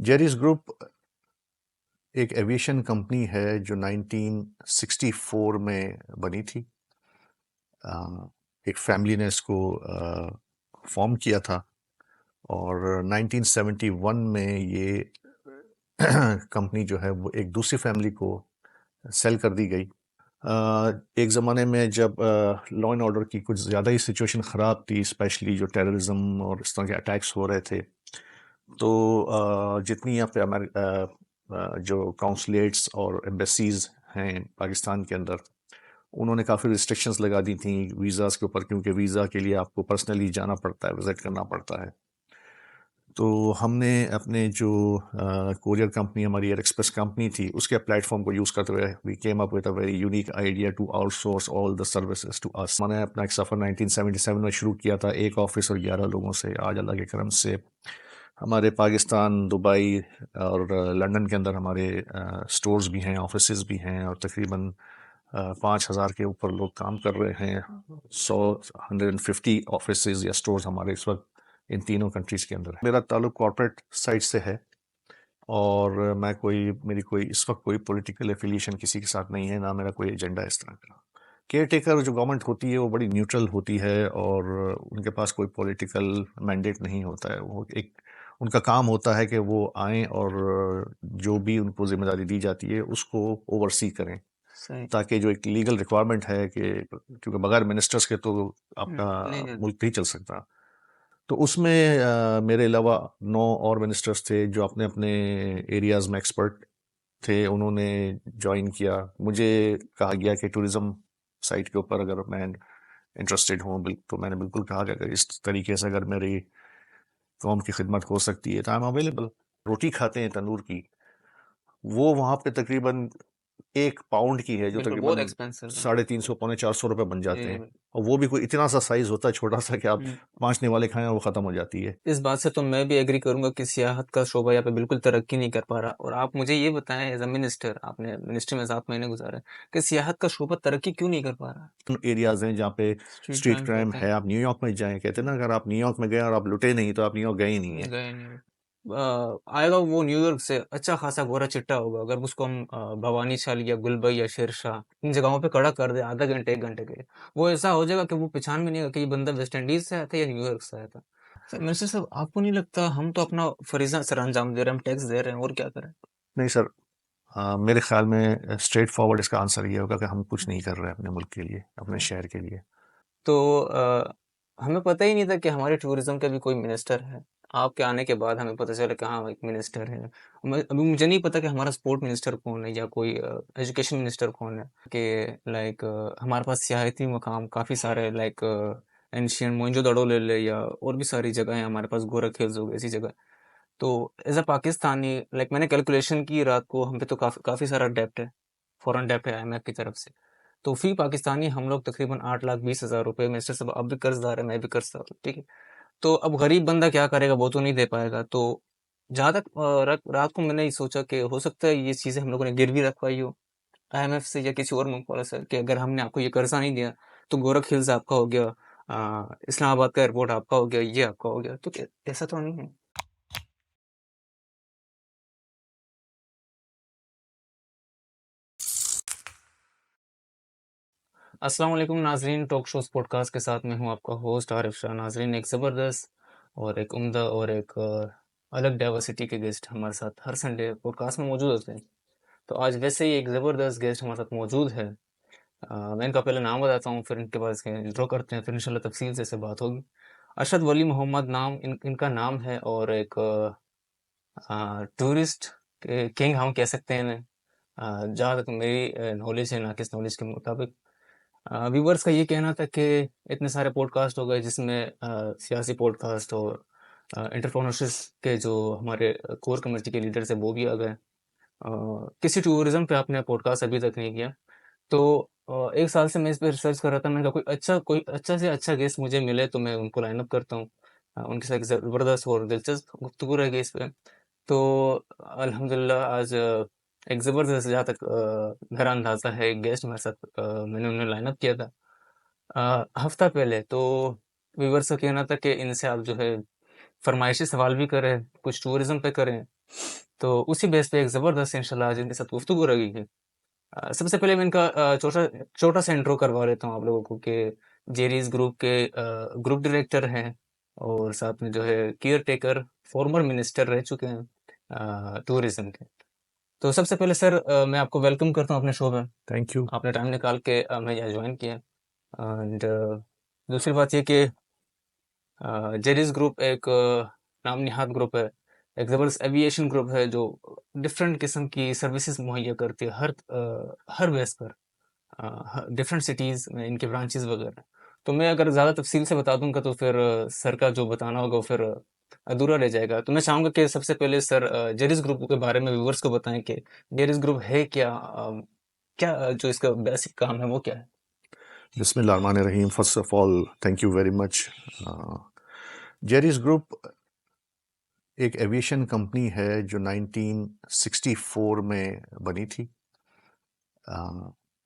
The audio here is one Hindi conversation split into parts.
जेरिस ग्रुप एक एविएशन कंपनी है जो 1964 में बनी थी। एक फैमिली ने इसको फॉर्म किया था और 1971 में ये कंपनी जो है वो एक दूसरी फैमिली को सेल कर दी गई। एक ज़माने में जब लॉ एंड ऑर्डर की कुछ ज़्यादा ही सिचुएशन ख़राब थी, स्पेशली जो टेररिज्म और इस तरह के अटैक्स हो रहे थे, तो जितनी यहाँ पे जो काउंसलेट्स और एम्बेसीज हैं पाकिस्तान के अंदर, उन्होंने काफ़ी रिस्ट्रिक्शंस लगा दी थी वीज़ाज़ के ऊपर, क्योंकि वीज़ा के लिए आपको पर्सनली जाना पड़ता है, विज़िट करना पड़ता है। तो हमने अपने जो कोरियर कंपनी हमारी एयर एक्सप्रेस कंपनी थी, उसके प्लेटफॉर्म को यूज़ करते हुए we came up with a very unique idea to outsource all the services to us. मैंने अपना एक सफ़र 1977 में शुरू किया था, एक ऑफिस और 11 लोगों से। आज अल्लाह के करम से हमारे पाकिस्तान, दुबई और लंदन के अंदर हमारे स्टोर्स भी हैं, ऑफिसेज भी हैं, और तकरीबन 5,000 के ऊपर लोग काम कर रहे हैं। 150 ऑफिसेज या स्टोर्स हमारे इस वक्त इन तीनों कंट्रीज़ के अंदर है। मेरा ताल्लुक कॉर्पोरेट साइड से है और मेरी कोई इस वक्त कोई पॉलिटिकल एफिलिएशन किसी के साथ नहीं है, ना मेरा कोई एजेंडा इस तरह का। केयर टेकर जो गवर्नमेंट होती है वो बड़ी न्यूट्रल होती है और उनके पास कोई पॉलिटिकल मैंडेट नहीं होता है। वो एक उनका काम होता है कि वो आएँ और जो भी उनको जिम्मेदारी दी जाती है उसको ओवरसी करें, सही। ताकि जो एक लीगल रिक्वायरमेंट है कि क्योंकि बगैर मिनिस्टर्स के तो आपका नहीं नहीं। मुल्क नहीं चल सकता। तो उसमें मेरे अलावा 9 और मिनिस्टर्स थे जो अपने अपने एरियाज में एक्सपर्ट थे। उन्होंने ज्वाइन किया। मुझे कहा गया कि टूरिज्म साइट के ऊपर अगर मैं इंटरेस्टेड हूँ तो मैंने बिल्कुल कहा कि अगर इस तरीके से अगर मेरी कौम की खिदमत हो सकती है तो आई एम अवेलेबल। रोटी खाते हैं तंदूर की, वो वहाँ पे तकरीबन 1 पाउंड की है जो बिल्कुल बहुत तकरीबन एक्सपेंसिव है। 350 ₹400 बन जी जाते जी हैं। बिल्कुल। और वो भी कोई इतना सा साइज होता है छोटा सा कि आप हम्म। 5 निवाले खाएं वो ख़त्म हो जाती है। इस बात से तो मैं भी एग्री करूंगा कि सियाहत का शोबा यहाँ पे बिल्कुल तरक्की नहीं कर पा रहा। और आप मुझे ये बताएं, एज अ मिनिस्टर, आपने मिनिस्ट्री में 7 महीने गुजारे, कि सियाहत का शोबा तरक्की क्यों नहीं कर पा रहा? एरियाज हैं जहाँ पे स्ट्रीट स्ट्रीट क्राइम क्राइम कहते है। हैं। आप न्यूयॉर्क में जाएं, कहते हैं ना, अगर आप न्यूयॉर्क में गए और आप लुटे नहीं तो आप न्यूयॉर्क गए ही नहीं है। गए नहीं। आएगा वो न्यूयॉर्क से अच्छा खासा गोरा चिट्टा होगा, अगर उसको हम भवानी शाल या गुलबई या शेरशाह इन जगहों पे खड़ा कर दे आधा घंटे 1 घंटे के लिए, वो ऐसा हो जाएगा कि वो पहचान में नहीं आएगा कि ये बंदा वेस्ट इंडीज से आया था या न्यूयॉर्क से आया था। सर मिनिस्टर साहब, आपको नहीं लगता हम तो अपना फरीजा सर अंजाम दे रहे हैं, हम टैक्स दे रहे हैं, और क्या करें? नहीं सर, मेरे ख्याल में स्ट्रेट फॉरवर्ड इसका आंसर ये होगा कि हम कुछ नहीं कर रहे हैं अपने मुल्क के लिए, अपने शहर के लिए। तो हमें पता ही नहीं था कि हमारे टूरिज्म का भी कोई मिनिस्टर है। आपके आने के बाद हमें पता चला कि हाँ, एक मिनिस्टर है। अभी मुझे नहीं पता कि हमारा स्पोर्ट मिनिस्टर कौन है या कोई एजुकेशन मिनिस्टर कौन है। कि लाइक हमारे पास सियाहती मकाम काफ़ी सारे, लाइक एंशियंट मोइंजोदड़ो ले ले, या और भी सारी जगह हैं हमारे पास, गोरख हिल्स हो गई, ऐसी जगह। तो एज अ पाकिस्तानी, लाइक मैंने कैलकुलेशन की रात को, हम पे तो काफ़ी काफ़ी सारा डेप्ट है, फॉरेन डेप्ट है IMF की तरफ से। तो फी पाकिस्तानी हम लोग तकरीबन 8,20,000 रुपये, मिनिस्टर साहब अब भी कर्जदार है, मैं भी कर्जदार हूँ, ठीक है। तो अब गरीब बंदा क्या करेगा, वो तो नहीं दे पाएगा। तो जहाँ तक रात को मैंने ये सोचा कि हो सकता है ये चीज़ें हम लोगों ने गिरवी रखवाई हो IMF से या किसी और मुल्क वाले से, कि अगर हमने आपको ये कर्जा नहीं दिया तो गोरख हिल्स आपका हो गया, इस्लामाबाद का एयरपोर्ट आपका हो गया, ये आपका हो गया। तो ऐसा तो नहीं है। अस्सलाम वालेकुम नाजरीन, टॉक शो पॉडकास्ट के साथ मैं हूं आपका होस्ट आरिफ शाह। नाजरीन, एक ज़बरदस्त और एक उम्दा और एक अलग डाइवर्सिटी के गेस्ट हमारे साथ हर संडे पॉडकास्ट में मौजूद होते हैं। तो आज वैसे ही एक ज़बरदस्त गेस्ट हमारे साथ मौजूद है। मैं इनका पहले नाम बताता हूँ, फिर इनके बाद इसके इंट्रो करते हैं, फिर इंशाल्लाह तफसील से बात होगी। अरशद वली मोहम्मद नाम इनका नाम है, और एक टूरिस्ट किंग हम कह सकते हैं इन्हें, जहाँ तक मेरी नॉलेज है, नाकिस नॉलेज के मुताबिक। व्यूवर्स का ये कहना था कि इतने सारे पॉडकास्ट हो गए जिसमें सियासी पॉडकास्ट और एंटरप्रेन्योरशिप के जो हमारे कोर कम्युनिटी के लीडर्स हैं वो भी आ गए। किसी टूरिज्म पे आपने पॉडकास्ट अभी तक नहीं किया। तो 1 साल से मैं इस पे रिसर्च कर रहा था, मैंने कहा कोई अच्छा से अच्छा गेस्ट मुझे मिले तो मैं उनको लाइन अप करता हूँ। उनके साथ एक ज़बरदस्त और दिलचस्प गुफ्तगू रहेगी इस पे। तो अल्हम्दुलिल्लाह आज एक ज़बरदस्त, जहाँ तक मेरा अंदाज़ा है, एक गेस्ट मेरे साथ मैंने उन्हें लाइन अप किया था हफ्ता पहले। तो व्यूअर्स का कहना था कि इनसे आप जो है फरमाइशी सवाल भी करें, कुछ टूरिज्म पे करें, तो उसी बेस पे एक ज़बरदस्त इंशाल्लाह आज इनके साथ गुफ्तगू रहेगी। सबसे पहले मैं इनका छोटा छोटा सा इंट्रो करवा देता हूँ आप लोगों को कि जेरीज ग्रुप के ग्रुप डायरेक्टर हैं और साथ में जो है केयर टेकर फॉर्मर मिनिस्टर रह चुके हैं टूरिज्म के। तो सबसे पहले सर मैं आपको वेलकम करता हूँ अपने शो में। Thank you. आपने टाइम निकाल के हमें यहाँ ज्वाइन किया। एंड दूसरी बात ये कि जेरीज ग्रुप एक नाम नहाद ग्रुप है, एक ज़बरदस्त एविएशन ग्रुप है जो डिफरेंट किस्म की सर्विसेज मुहैया करती है हर बेस पर, डिफरेंट सिटीज़ में इनके ब्रांचेस वगैरह। तो मैं अगर ज़्यादा तफसील से बता दूंगा तो फिर सर का जो बताना होगा वो फिर अधूरा रह जाएगा। तो मैं चाहूँगा कि सबसे पहले सर जेरिस ग्रुप के बारे में व्यूवर्स को बताएं कि जेरिस ग्रुप है क्या, क्या जो इसका बेसिक काम है वो क्या है। बिस्मिल्लाहिर्रहमानिर्रहीम। First of all thank you very much. Jerry's group एक एविएशन कंपनी है जो 1964 में बनी थी।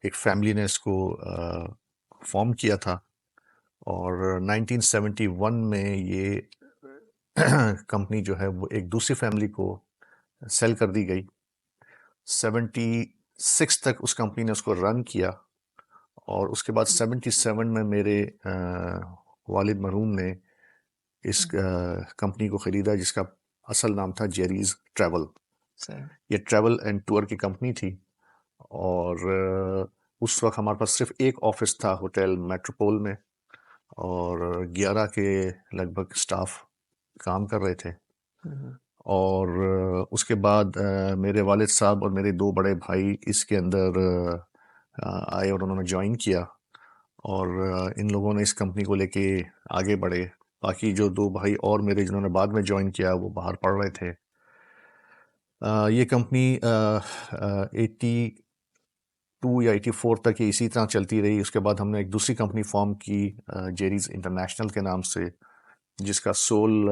एक फैमिली ने इसको फॉर्म किया था और 1971 में ये कंपनी जो है वो एक दूसरी फैमिली को सेल कर दी गई। 76 तक उस कंपनी ने उसको रन किया और उसके बाद 77 में मेरे वालिद मरहूम ने इस कंपनी को ख़रीदा जिसका असल नाम था जेरीज ट्रैवल। सर ये ट्रैवल एंड टूर की कंपनी थी और उस वक्त हमारे पास सिर्फ एक ऑफिस था होटल मेट्रोपोल में और 11 के लगभग स्टाफ काम कर रहे थे। और उसके बाद मेरे वालिद साहब और मेरे दो बड़े भाई इसके अंदर आए और उन्होंने ज्वाइन किया और इन लोगों ने इस कंपनी को लेके आगे बढ़े। बाकी जो दो भाई और मेरे जिन्होंने बाद में ज्वाइन किया वो बाहर पढ़ रहे थे। ये कंपनी 82 या 84 तक ये इसी तरह चलती रही। उसके बाद हमने एक दूसरी कंपनी फॉर्म की जेरीज इंटरनेशनल के नाम से, जिसका सोल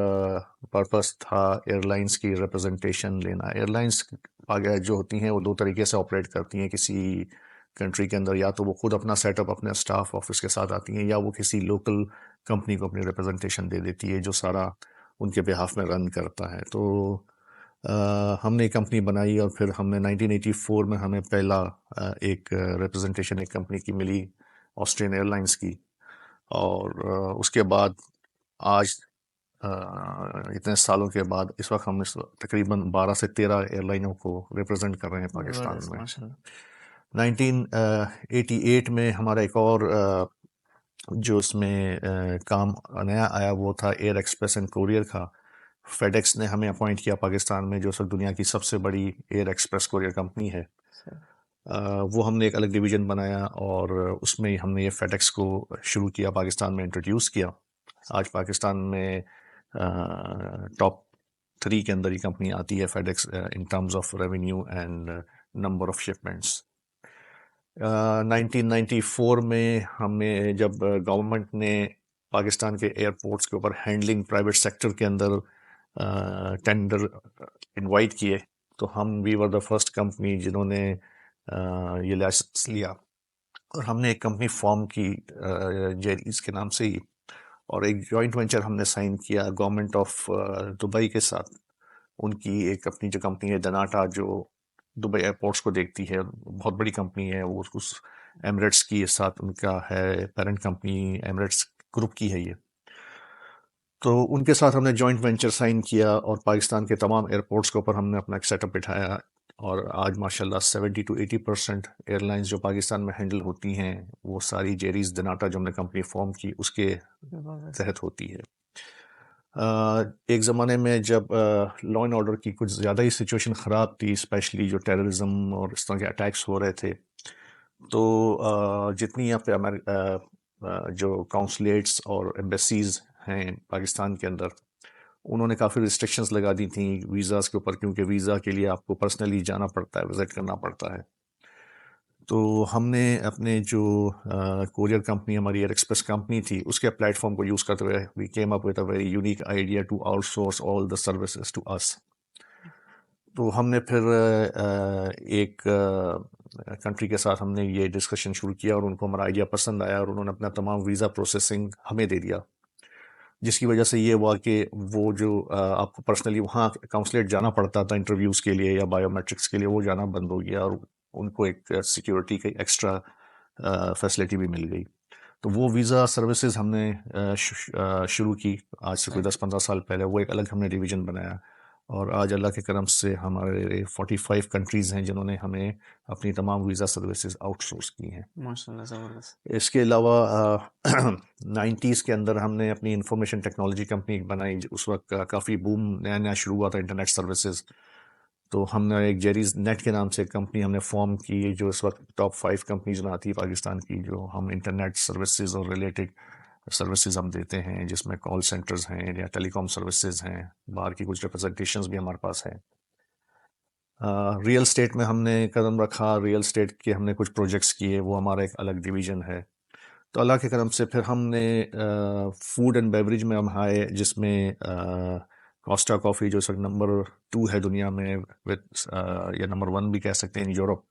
पर्पस था एयरलाइंस की रिप्रेजेंटेशन लेना। एयरलाइंस आगे जो होती हैं वो दो तरीके से ऑपरेट करती हैं किसी कंट्री के अंदर, या तो वो खुद अपना सेटअप अपने स्टाफ ऑफिस के साथ आती हैं या वो किसी लोकल कंपनी को अपनी रिप्रेजेंटेशन दे देती है जो सारा उनके बिहाफ में रन करता है। तो हमने एक कंपनी बनाई और फिर हमने 1984 में हमें पहला एक रिप्रेजेंटेशन एक कंपनी की मिली, ऑस्ट्रियन एयरलाइंस की। और उसके बाद आज इतने सालों के बाद इस वक्त हम तकरीबन 12 से 13 एयरलाइनों को रिप्रेजेंट कर रहे हैं पाकिस्तान ज़बरदस्त में। माशाल्लाह। 1988 में हमारा एक और जो इसमें काम नया आया वो था एयर एक्सप्रेस एंड कोरियर का। फेडेक्स ने हमें अपॉइंट किया पाकिस्तान में, जो सब दुनिया की सबसे बड़ी एयर एक्सप्रेस कोरियर कंपनी है। सर वो हमने एक अलग डिवीज़न बनाया और उसमें हमने ये फेडेक्स को शुरू किया, पाकिस्तान में इंट्रोड्यूस किया। आज पाकिस्तान में टॉप 3 के अंदर ये कंपनी आती है FedEx in terms of revenue and number of shipments. 1994 में हमें जब गवर्नमेंट ने पाकिस्तान के एयरपोर्ट्स के ऊपर हैंडलिंग प्राइवेट सेक्टर के अंदर टेंडर इनवाइट किए, तो हम we were the first company जिन्होंने ये लाइसेंस लिया और हमने एक कंपनी फॉर्म की जेरीज के नाम से ही, और एक जॉइंट वेंचर हमने साइन किया गवर्नमेंट ऑफ दुबई के साथ। उनकी एक अपनी जो कंपनी है दनाटा, जो दुबई एयरपोर्ट्स को देखती है, बहुत बड़ी कंपनी है वो। उस एमिरेट्स की साथ उनका है पेरेंट कंपनी, एमिरेट्स ग्रुप की है ये। तो उनके साथ हमने जॉइंट वेंचर साइन किया और पाकिस्तान के तमाम एयरपोर्ट्स के ऊपर हमने अपना एक सेटअप बिठाया। और आज माशाल्लाह 70 to 80% एयरलाइंस जो पाकिस्तान में हैंडल होती हैं वो सारी जेरीज दनाटा जो हमने कंपनी फॉर्म की उसके तहत होती है। एक ज़माने में जब लॉ एंड ऑर्डर की कुछ ज़्यादा ही सिचुएशन ख़राब थी, स्पेशली जो टेररिज्म और इस तरह के अटैक्स हो रहे थे, तो जितनी यहाँ पे जो काउंसलेट्स और एम्बेसीज हैं पाकिस्तान के अंदर, उन्होंने काफ़ी रिस्ट्रिक्शंस लगा दी थी वीज़ाज़ के ऊपर, क्योंकि वीज़ा के लिए आपको पर्सनली जाना पड़ता है, विज़िट करना पड़ता है। तो हमने अपने जो कोरियर कंपनी हमारी एयर एक्सप्रेस कंपनी थी उसके प्लेटफॉर्म को यूज़ करते हुए we came up with a very unique idea to outsource all the services to us. तो हमने फिर एक कंट्री के साथ हमने ये डिस्कशन शुरू किया और उनको हमारा आइडिया पसंद आया और उन्होंने अपना तमाम वीज़ा प्रोसेसिंग हमें दे दिया। जिसकी वजह से ये हुआ कि वो जो आपको पर्सनली वहाँ काउंसलेट जाना पड़ता था इंटरव्यूज़ के लिए या बायोमेट्रिक्स के लिए, वो जाना बंद हो गया और उनको एक सिक्योरिटी की एक्स्ट्रा फैसिलिटी भी मिल गई। तो वो वीज़ा सर्विसेज हमने शुरू की आज से कोई सही 10-15 साल पहले। वो एक अलग हमने डिवीज़न बनाया और आज अल्लाह के करम से हमारे 45 कंट्रीज़ हैं जिन्होंने हमें अपनी तमाम वीज़ा सर्विसेज आउटसोर्स की हैं। माशाल्लाह ज़बरदस्त। इसके अलावा 90s के अंदर हमने अपनी इंफॉर्मेशन टेक्नोलॉजी कंपनी बनाई। उस वक्त काफ़ी बूम नया नया शुरू हुआ था इंटरनेट सर्विसेज। तो हमने एक जेरीज नेट के नाम से एक कंपनी हमने फॉर्म की जो इस वक्त टॉप 5 कंपनीज में आती है पाकिस्तान की, जो हम इंटरनेट सर्विसेज और रिलेटेड सर्विसेज हम देते हैं, जिसमें कॉल सेंटर्स हैं या टेलीकॉम सर्विसेज हैं। बाहर की कुछ रिप्रेजेंटेशंस भी हमारे पास हैं। रियल स्टेट में हमने कदम रखा, रियल स्टेट के हमने कुछ प्रोजेक्ट्स किए, वो हमारा एक अलग डिवीज़न है। तो अल्लाह के करम से फिर हमने फूड एंड बेवरेज में हम आए, जिसमें कोस्टा कॉफ़ी जो इस वक्त नंबर 2 है दुनिया में विद या नंबर 1 भी कह सकते हैं इन यूरोप,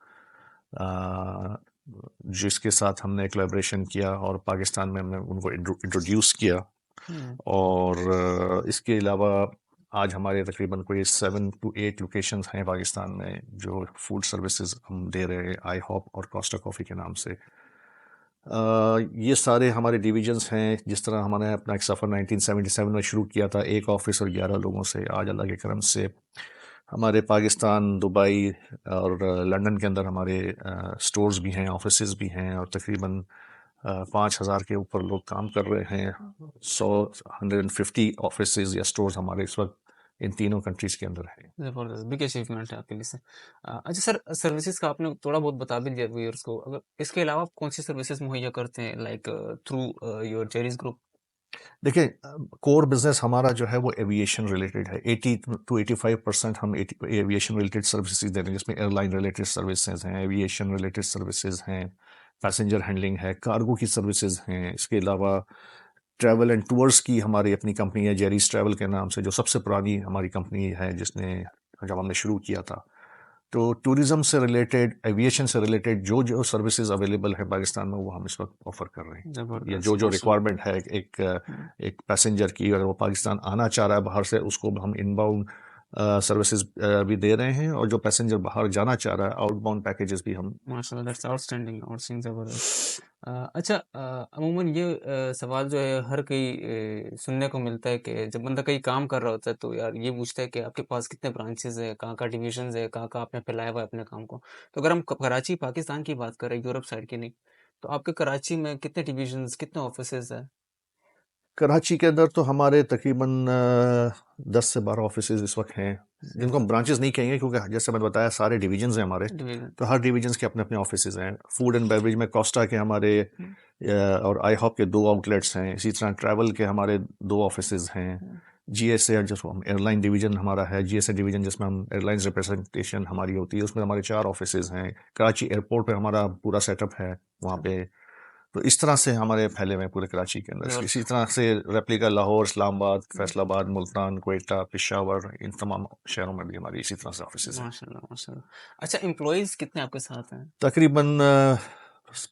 जिसके साथ हमने कोलैबोरेशन किया और पाकिस्तान में हमने उनको इंट्रोड्यूस किया। हम्म। और इसके अलावा आज हमारे तकरीबन कोई 7 to 8 लोकेशंस हैं पाकिस्तान में जो फूड सर्विसेज हम दे रहे हैं आई हॉप और कोस्टा कॉफ़ी के नाम से। ये सारे हमारे डिवीजन्स हैं। जिस तरह हमने अपना एक सफ़र 1977 में शुरू किया था, एक ऑफिस और 11 लोगों से, आज अल्लाह के करम से हमारे पाकिस्तान, दुबई और लंदन के अंदर हमारे स्टोर्स भी हैं, ऑफिसेज भी हैं और तकरीबन 5,000 के ऊपर लोग काम कर रहे हैं। 150 ऑफिसेज या स्टोर्स हमारे इस वक्त इन तीनों कंट्रीज़ के अंदर हैं। ज़बरदस्त, बिग अचीवमेंट है आपके लिए से। अच्छा सर, सर्विसेज का आपने थोड़ा बहुत बता भी दिया व्यूअर्स को। अगर इसके अलावा आप कौन सी सर्विसेज मुहैया करते हैं, like through your Jerry's group? देखिए, कोर बिजनेस हमारा जो है वो एविएशन रिलेटेड है। 80 to 85% हम एविएशन रिलेटेड सर्विसेज दे रहे हैं, जिसमें एयरलाइन रिलेटेड सर्विसेज हैं, एविएशन रिलेटेड सर्विसेज हैं, पैसेंजर हैंडलिंग है, कार्गो की सर्विसेज हैं। इसके अलावा ट्रैवल एंड टूर्स की हमारी अपनी कंपनी है जेरीज ट्रैवल के नाम से, जो सबसे पुरानी हमारी कंपनी है, जिसने जब हमने शुरू किया था। तो टूरिज्म से रिलेटेड, एविएशन से रिलेटेड जो जो सर्विसेज अवेलेबल है पाकिस्तान में, वो हम इस वक्त ऑफर कर रहे हैं। या ज़बरदस्त, जो जो माशा। रिक्वायरमेंट है एक एक पैसेंजर की, अगर वो पाकिस्तान आना चाह रहा है बाहर से, उसको हम इनबाउंड सर्विसेज भी दे रहे हैं, और जो पैसेंजर बाहर जाना चाह रहा है, आउटबाउंड पैकेजेस भी हम। माशाल्लाह, दैट्स आउटस्टैंडिंग, आउटस्टैंडिंग, ज़बरदस्त। अच्छा, अमूमन ये सवाल जो है हर कोई सुनने को मिलता है कि जब बंदा कहीं काम कर रहा होता है तो यार ये पूछता है कि आपके पास कितने ब्रांचेस है, कहाँ डिविजन्स है, कहाँ आपने फैलाया हुआ है अपने काम को। तो अगर हम कराची पाकिस्तान की बात करें, यूरोप साइड की नहीं, तो आपके कराची में कितने डिविजन्स, कितने ऑफिसेज है? कराची के अंदर तो हमारे तकरीबन 10 से 12 ऑफिसेज इस वक्त हैं, जिनको हम ब्रांचेस नहीं कहेंगे क्योंकि जैसे मैंने बताया सारे डिवीजन्स हैं हमारे। डिवीजन। तो हर डिवीजन्स के अपने अपने ऑफिसेज हैं। फूड एंड बेवरेज में कोस्टा के हमारे और आई हॉप के 2 आउटलेट्स हैं। इसी तरह ट्रैवल के हमारे 2 ऑफिसेज हैं। जीएसए जिसको हम एयरलाइन डिवीजन हमारा है, जीएसए डिवीजन जिसमें हम एयरलाइंस रिप्रेजेंटेशन हमारी होती है, उसमें हमारे 4 ऑफिसेज हैं। कराची एयरपोर्ट पे हमारा पूरा सेटअप है वहाँ पे। तो इस तरह से हमारे फैले हुए हैं पूरे कराची के अंदर। इसी तरह से रेप्लिका लाहौर, इस्लामाबाद, फैसलाबाद, मुल्तान, क्वेटा, पेशावर, इन तमाम शहरों में भी हमारी इसी तरह से ऑफिसेज हैं। माशाल्लाह, माशाल्लाह। अच्छा, एम्प्लॉइज कितने आपके साथ हैं? तकरीबन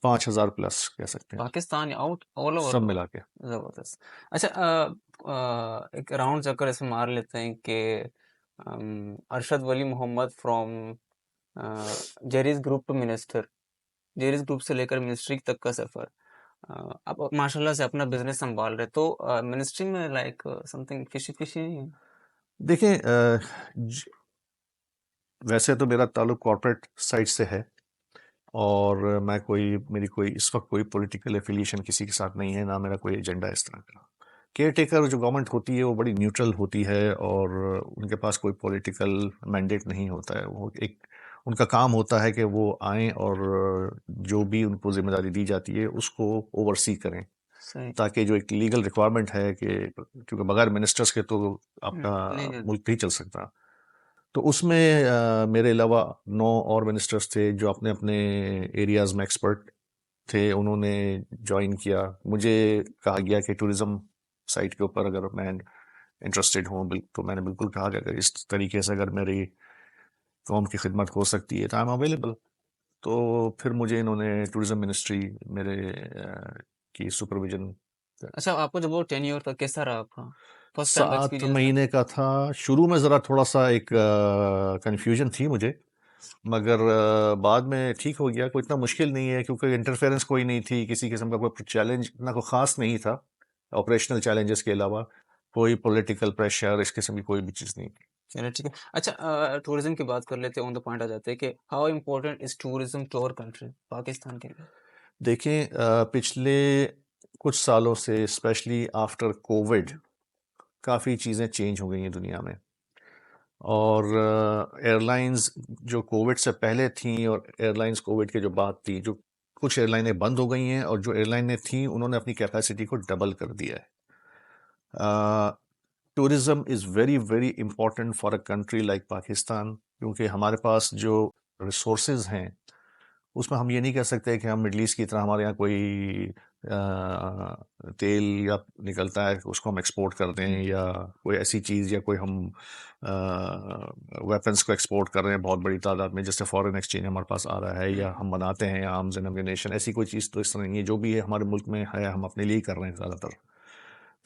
5,000 प्लस कह सकते हैं, पाकिस्तान या आउट, ऑल ओवर? सब मिला के। जबरदस्त। अच्छा, एक राउंड चक्कर इसमें मार लेते हैं कि अरशद वली मोहम्मद फ्रॉम जेरीज ग्रुप टू मिनिस्टर, जेरीज ग्रुप से लेकर मिनिस्ट्री तक का सफर। आप माशाल्लाह से अपना बिजनेस संभाल रहे, तो मिनिस्ट्री में लाइक समथिंग फिशी फिशी नहीं है? देखें, वैसे तो मेरा ताल्लुक कॉर्पोरेट साइड से है और मेरी कोई इस वक्त कोई पॉलिटिकल एफिलिएशन किसी के साथ नहीं है, ना मेरा कोई एजेंडा इस तरह का। केयर टेकर जो गवर्नमेंट होती है वो बड़ी न्यूट्रल होती है और उनके पास कोई पॉलिटिकल मैंडेट नहीं होता है। वो एक उनका काम होता है कि वो आएँ और जो भी उनको जिम्मेदारी दी जाती है उसको ओवरसी करें, सही। ताकि जो एक लीगल रिक्वायरमेंट है कि क्योंकि बगैर मिनिस्टर्स के तो आपका नहीं नहीं। मुल्क नहीं चल सकता। तो उसमें मेरे अलावा 9 और मिनिस्टर्स थे जो अपने अपने एरियाज़ में एक्सपर्ट थे। उन्होंने ज्वाइन किया। मुझे कहा गया कि टूरिज़्म साइट के ऊपर अगर मैं इंटरेस्टेड हूँ तो मैंने बिल्कुल कहा कि अगर इस तरीके से अगर मेरी कौम की खिदमत हो सकती है तो आई एम अवेलेबल। तो फिर मुझे इन्होंने टूरिज़्म मिनिस्ट्री मेरे की सुपरविजन अच्छा, आपको जब वो टेन्योर था कैसा रहा आपका फर्स्ट टाइम का 7 एक्सपीरियंस था? महीने का था। शुरू में ज़रा थोड़ा-सा एक कन्फ्यूजन थी मुझे, मगर बाद में ठीक हो गया। कोई इतना मुश्किल नहीं है क्योंकि इंटरफेरेंस कोई नहीं थी, किसी किस्म का कोई चैलेंज इतना कोई ख़ास नहीं था, ऑपरेशनल चैलेंजेस के अलावा। कोई पॉलिटिकल प्रेशर, इस किस्म की कोई भी चीज़ नहीं। चलिए ठीक है। अच्छा, टूरिज्म की बात कर लेते हैं, ऑन द पॉइंट आ जाते हैं कि how important is tourism to our country, Pakistan के लिए? देखें, पिछले कुछ सालों से स्पेशली आफ्टर कोविड काफ़ी चीज़ें चेंज हो गई हैं दुनिया में। और एयरलाइंस जो कोविड से पहले थी और एयरलाइंस कोविड के जो बाद थी, जो कुछ एयरलाइनें बंद हो गई हैं और जो एयरलाइनें थी उन्होंने अपनी कैपेसिटी को डबल कर दिया है। Tourism is very very important for a country like Pakistan, क्योंकि हमारे पास जो रिसोर्सेज हैं उसमें हम ये नहीं कह सकते कि हम मिडल ईस्ट की तरह हमारे यहाँ कोई तेल या निकलता है उसको हम एक्सपोर्ट कर दें, या कोई ऐसी चीज़, या कोई हम वेपन्स को एक्सपोर्ट कर रहे हैं बहुत बड़ी तादाद में, जैसे फॉरेन एक्सचेंज हमारे पास आ रहा है, या हम बनाते हैं आर्म्स एंड एम्युनिशन। ऐसी कोई चीज़ तो इस तरह नहीं है। जो भी है हमारे मुल्क में है, हम अपने लिए ही कर रहे हैं ज़्यादातर।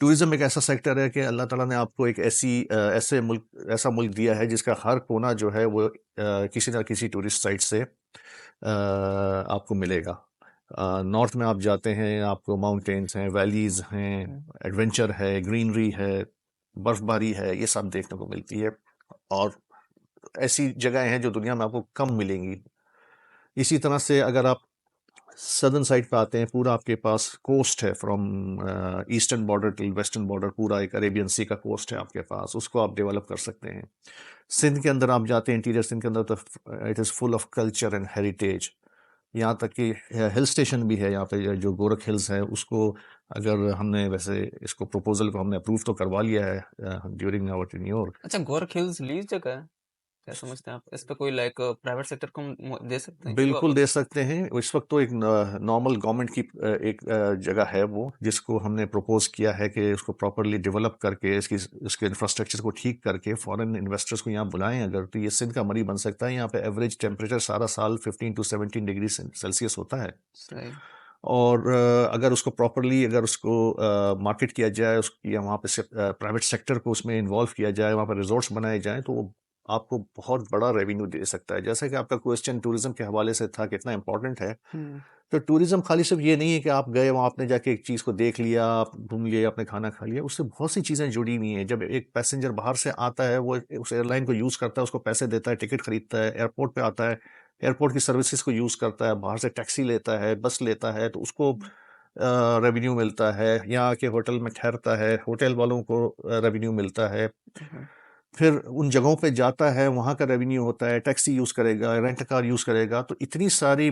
टूरिज्म एक ऐसा सेक्टर है कि अल्लाह ताला ने आपको एक ऐसा मुल्क दिया है जिसका हर कोना जो है वो किसी न किसी टूरिस्ट साइट से आपको मिलेगा। नॉर्थ में आप जाते हैं, आपको माउंटेन्स हैं, वैलीज हैं, एडवेंचर है, ग्रीनरी है, बर्फबारी है, ये सब देखने को मिलती है। और ऐसी जगहें हैं जो दुनिया में आपको कम मिलेंगी। इसी तरह से अगर आप सदर्न साइड पे आते हैं, पूरा आपके पास कोस्ट है, from eastern border till western border, पूरा एक अरेबियन सी का कोस्ट है आपके पास, उसको आप डेवलप कर सकते हैं। सिंध के अंदर आप जाते हैं, इंटीरियर सिंध के अंदर, तो it is full of culture and heritage. यहाँ तक कि हिल स्टेशन भी है यहाँ पे, जो गोरख हिल्स है, उसको अगर हमने वैसे इसको प्रपोजल को हमने अप्रूव तो करवा लिया है ड्यूरिंग आवर टेन्योर। अच्छा, गोरख हिल्स लीज जगह है? क्या समझते हैं आप? इस पे कोई लाइक प्राइवेट सेक्टर को दे सकते हैं? क्योंकि बिल्कुल दे सकते हैं। इस वक्त तो एक नॉर्मल गवर्नमेंट की एक जगह है वो, जिसको हमने प्रपोज किया है कि उसको प्रॉपरली डेवलप करके इसके इंफ्रास्ट्रक्चर को ठीक करके फॉरेन इन्वेस्टर्स को यहाँ बुलाएं अगर, तो ये सिंध का मरी बन सकता है। यहाँ पे एवरेज टेम्परेचर सारा साल 15 to 17 डिग्री सेल्सियस होता है। सही। और अगर उसको प्रॉपरली, अगर उसको मार्केट किया जाए, उसकी वहाँ पे प्राइवेट सेक्टर को उसमें इन्वॉल्व किया जाए, वहाँ पर रिजॉर्ट्स बनाए जाएं, तो वो आपको बहुत बड़ा रेवेन्यू दे सकता है। जैसा कि आपका क्वेश्चन टूरिज्म के हवाले से था, कितना इंपॉर्टेंट है, तो टूरिज्म खाली सिर्फ ये नहीं है कि आप गए वहाँ, आपने जाके एक चीज़ को देख लिया, आप घूम लिए, आपने खाना खा लिया। उससे बहुत सी चीज़ें जुड़ी हुई हैं। जब एक पैसेंजर बाहर से आता है, वो उस एयरलाइन को यूज़ करता है, उसको पैसे देता है, टिकट खरीदता है, एयरपोर्ट पे आता है, एयरपोर्ट की सर्विसेज को यूज़ करता है, बाहर से टैक्सी लेता है, बस लेता है, तो उसको रेवेन्यू मिलता है। यहाँ आके होटल में ठहरता है, होटल वालों को रेवेन्यू मिलता है। फिर उन जगहों पे जाता है, वहाँ का रेवेन्यू होता है, टैक्सी यूज़ करेगा, रेंट कार यूज़ करेगा। तो इतनी सारी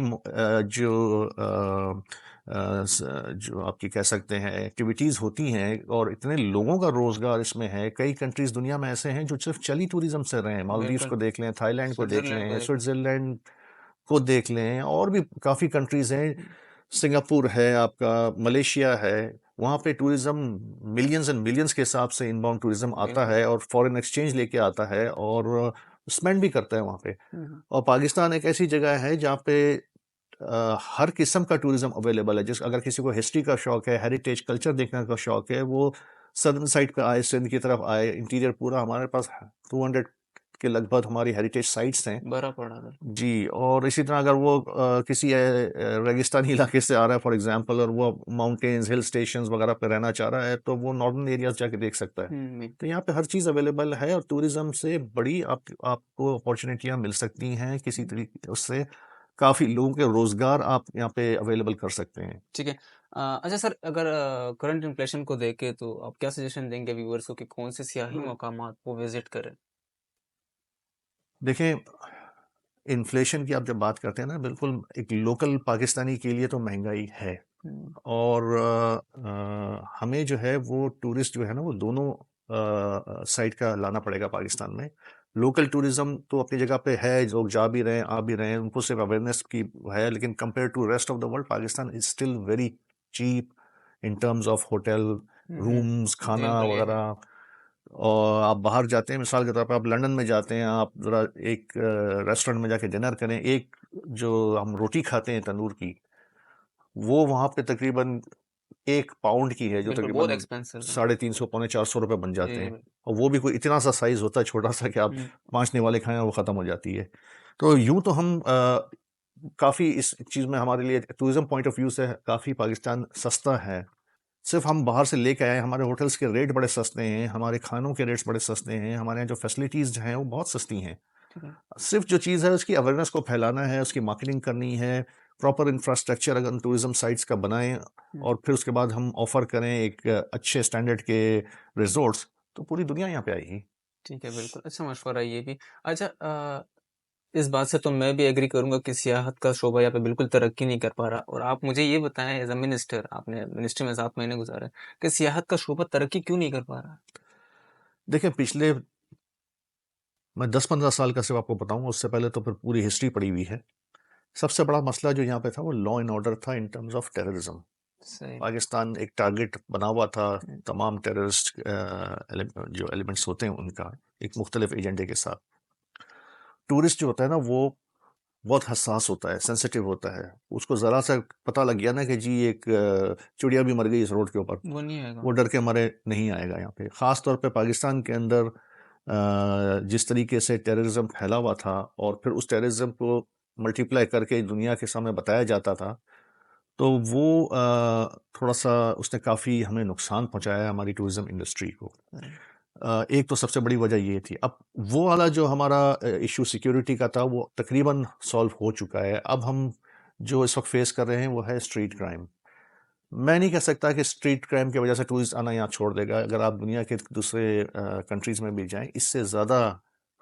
जो आपकी कह सकते हैं एक्टिविटीज़ होती हैं, और इतने लोगों का रोज़गार इसमें है। कई कंट्रीज़ दुनिया में ऐसे हैं जो सिर्फ चली टूरिज्म से रहे हैं। मालदीव्स बिल्कुल। को देख लें, थाईलैंड को देख स्विट्जरलैंड को लें, देख लो। स्विट्ज़रलैंड को देख लें, और भी काफ़ी कंट्रीज़ हैं। सिंगापुर है आपका, मलेशिया है। वहाँ पे टूरिज्म मिलियंस एंड मिलियंस के हिसाब से इनबाउंड टूरिज्म आता बिल्कुल। है और फॉरेन एक्सचेंज लेके आता है और स्पेंड भी करता है वहाँ पे। हम्म। और पाकिस्तान एक ऐसी जगह है जहाँ पे हर किस्म का टूरिज्म अवेलेबल है। जिस अगर किसी को हिस्ट्री का शौक है, हेरिटेज कल्चर देखने का शौक है, वो सदर्न साइड पे आए, सिंध की तरफ आए। इंटीरियर पूरा हमारे पास 200 के लगभग हमारी हेरिटेज साइट्स हैं। बड़ा पड़ा था। जी। और इसी तरह अगर वो किसी रेगिस्तानी इलाके से आ रहा है फॉर एग्जांपल, और वो माउंटेन्स, हिल स्टेशंस वगैरह पे रहना चाह रहा है, तो वो नॉर्दर्न एरियाज जाके देख सकता है। तो यहाँ पे हर चीज़ अवेलेबल है, और टूरिज्म से बड़ी आपको अपॉर्चुनिटियाँ मिल सकती हैं किसी तरीके उससे। काफ़ी लोगों के रोज़गार आप यहाँ पे अवेलेबल कर सकते हैं। ठीक है। अच्छा सर, अगर करंट इन्फ्लेशन को देखे तो आप क्या सजेशन देंगे व्यूअर्स को कि कौन से सियाही मकामात वो विजिट करें? देखें, इन्फ्लेशन की आप जब बात करते हैं ना, बिल्कुल एक लोकल पाकिस्तानी के लिए तो महंगाई है। हम्म। और हमें जो है वो टूरिस्ट जो है ना, वो दोनों साइड का लाना पड़ेगा पाकिस्तान में। लोकल टूरिज्म तो अपनी जगह पे है, लोग जा भी रहे हैं, आ भी रहे हैं, उनको सिर्फ अवेयरनेस की है। लेकिन compare to rest of the world, Pakistan is still very cheap in terms of hotel rooms, खाना बिल्कुल ये है। वगैरह। और आप बाहर जाते हैं, मिसाल के तौर पर आप लंदन में जाते हैं, आप ज़रा एक रेस्टोरेंट में जाके डिनर करें, एक जो हम रोटी खाते हैं तंदूर की, वो वहाँ पे तकरीबन एक पाउंड की है जो बिल्कुल, बहुत तकरीबन एक्सपेंसिव है। 350 ₹450 बन जी, जाते जी, हैं, बिल्कुल। और वो भी कोई इतना सा साइज होता है छोटा सा कि आप हुँ, 5 निवाले खाएं वो ख़त्म हो जाती है। तो यूं तो हम काफ़ी इस चीज़ में हमारे लिए टूरिज्म पॉइंट ऑफ व्यू से काफ़ी पाकिस्तान सस्ता है। सिर्फ हम बाहर से लेके आए, हमारे होटल्स के रेट बड़े सस्ते हैं, हमारे खानों के रेट्स बड़े सस्ते हैं, हमारे यहाँ जो फैसिलिटीज़ हैं वो बहुत सस्ती हैं। ठीक है। सिर्फ जो चीज़ है उसकी अवेयरनेस को फैलाना है, उसकी मार्केटिंग करनी है, प्रॉपर इंफ्रास्ट्रक्चर अगर टूरिज्म साइट्स का बनाएं हुँ, और फिर उसके बाद हम ऑफर करें एक अच्छे स्टैंडर्ड के हुँ, रिजॉर्ट्स, तो पूरी दुनिया यहाँ पे आएगी। ठीक है, बिल्कुल। अच्छा मशवरा है ये भी। अच्छा इस बात से तो मैं भी एग्री करूँगा कि सियाहत का शोबा यहाँ पे बिल्कुल तरक्की नहीं कर पा रहा, और आप मुझे ये बताएँ एज़ अ मिनिस्टर, आपने मिनिस्ट्री में 7 महीने गुज़ारे, कि सियाहत का शोबा तरक्की क्यों नहीं कर पा रहा? देखिए पिछले, मैं 10-15 साल का सिर्फ आपको बताऊंगा, उससे पहले तो फिर पूरी हिस्ट्री पड़ी हुई है। सबसे बड़ा मसला जो यहाँ पे था वो लॉ एंड ऑर्डर था इन टर्म्स ऑफ टेररिज्म। सही बात। पाकिस्तान एक टारगेट बना हुआ था हुँ, तमाम टेररिस्ट जो एलिमेंट्स होते हैं उनका, एक मुख्तलिफ एजेंडे के साथ। टूरिस्ट जो होता है ना वो बहुत हसास होता है, सेंसिटिव होता है। उसको ज़रा सा पता लग गया ना कि जी एक चिड़िया भी मर गई इस रोड के ऊपर, वो नहीं आएगा। वो डर के मारे नहीं आएगा यहाँ पे। ख़ास तौर पे पाकिस्तान के अंदर जिस तरीके से टेररिज्म फैला हुआ था और फिर उस टेररिज्म को मल्टीप्लाई करके दुनिया के सामने बताया जाता था, तो वो थोड़ा सा उसने काफ़ी हमें नुकसान पहुंचाया है हमारी टूरिज्म इंडस्ट्री को। सही। एक तो सबसे बड़ी वजह ये थी। अब वो वाला जो हमारा इशू सिक्योरिटी का था वो तकरीबन सॉल्व हो चुका है। अब हम जो इस वक्त फेस कर रहे हैं वो है स्ट्रीट क्राइम। मैं नहीं कह सकता कि स्ट्रीट क्राइम की वजह से टूरिस्ट आना यहाँ छोड़ देगा। अगर आप दुनिया के दूसरे कंट्रीज में भी जाएं, इससे ज़्यादा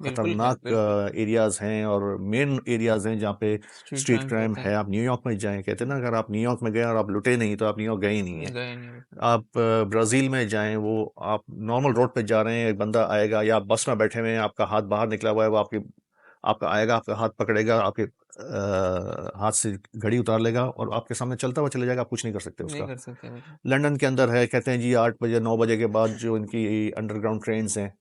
बिल्कुल है, खतरनाक बिल्कुल। एरियाज हैं और मेन एरियाज हैं जहाँ पे स्ट्रीट स्ट्रीट क्राइम्स क्राइम होते हैं। है। आप न्यूयॉर्क में जाएं, कहते हैं ना अगर आप न्यूयॉर्क में गए और आप लुटे नहीं तो आप न्यूयॉर्क गए ही नहीं है। गए नहीं। आप ब्राज़ील में जाएँ, वो आप नॉर्मल रोड पे जा रहे हैं, एक बंदा आएगा या आप बस में बैठे हुए हैं, आपका हाथ बाहर निकला हुआ है, वो आपका आएगा, आपका हाथ पकड़ेगा, आपके हाथ से घड़ी उतार लेगा और आपके सामने चलता हुआ चले जाएगा, आप कुछ नहीं कर सकते नहीं उसका। कर सकते, बिल्कुल। लंदन के अंदर है, कहते हैं जी 8 बजे 9 बजे के बाद जो इनकी अंडरग्राउंड ट्रेन्स हैं,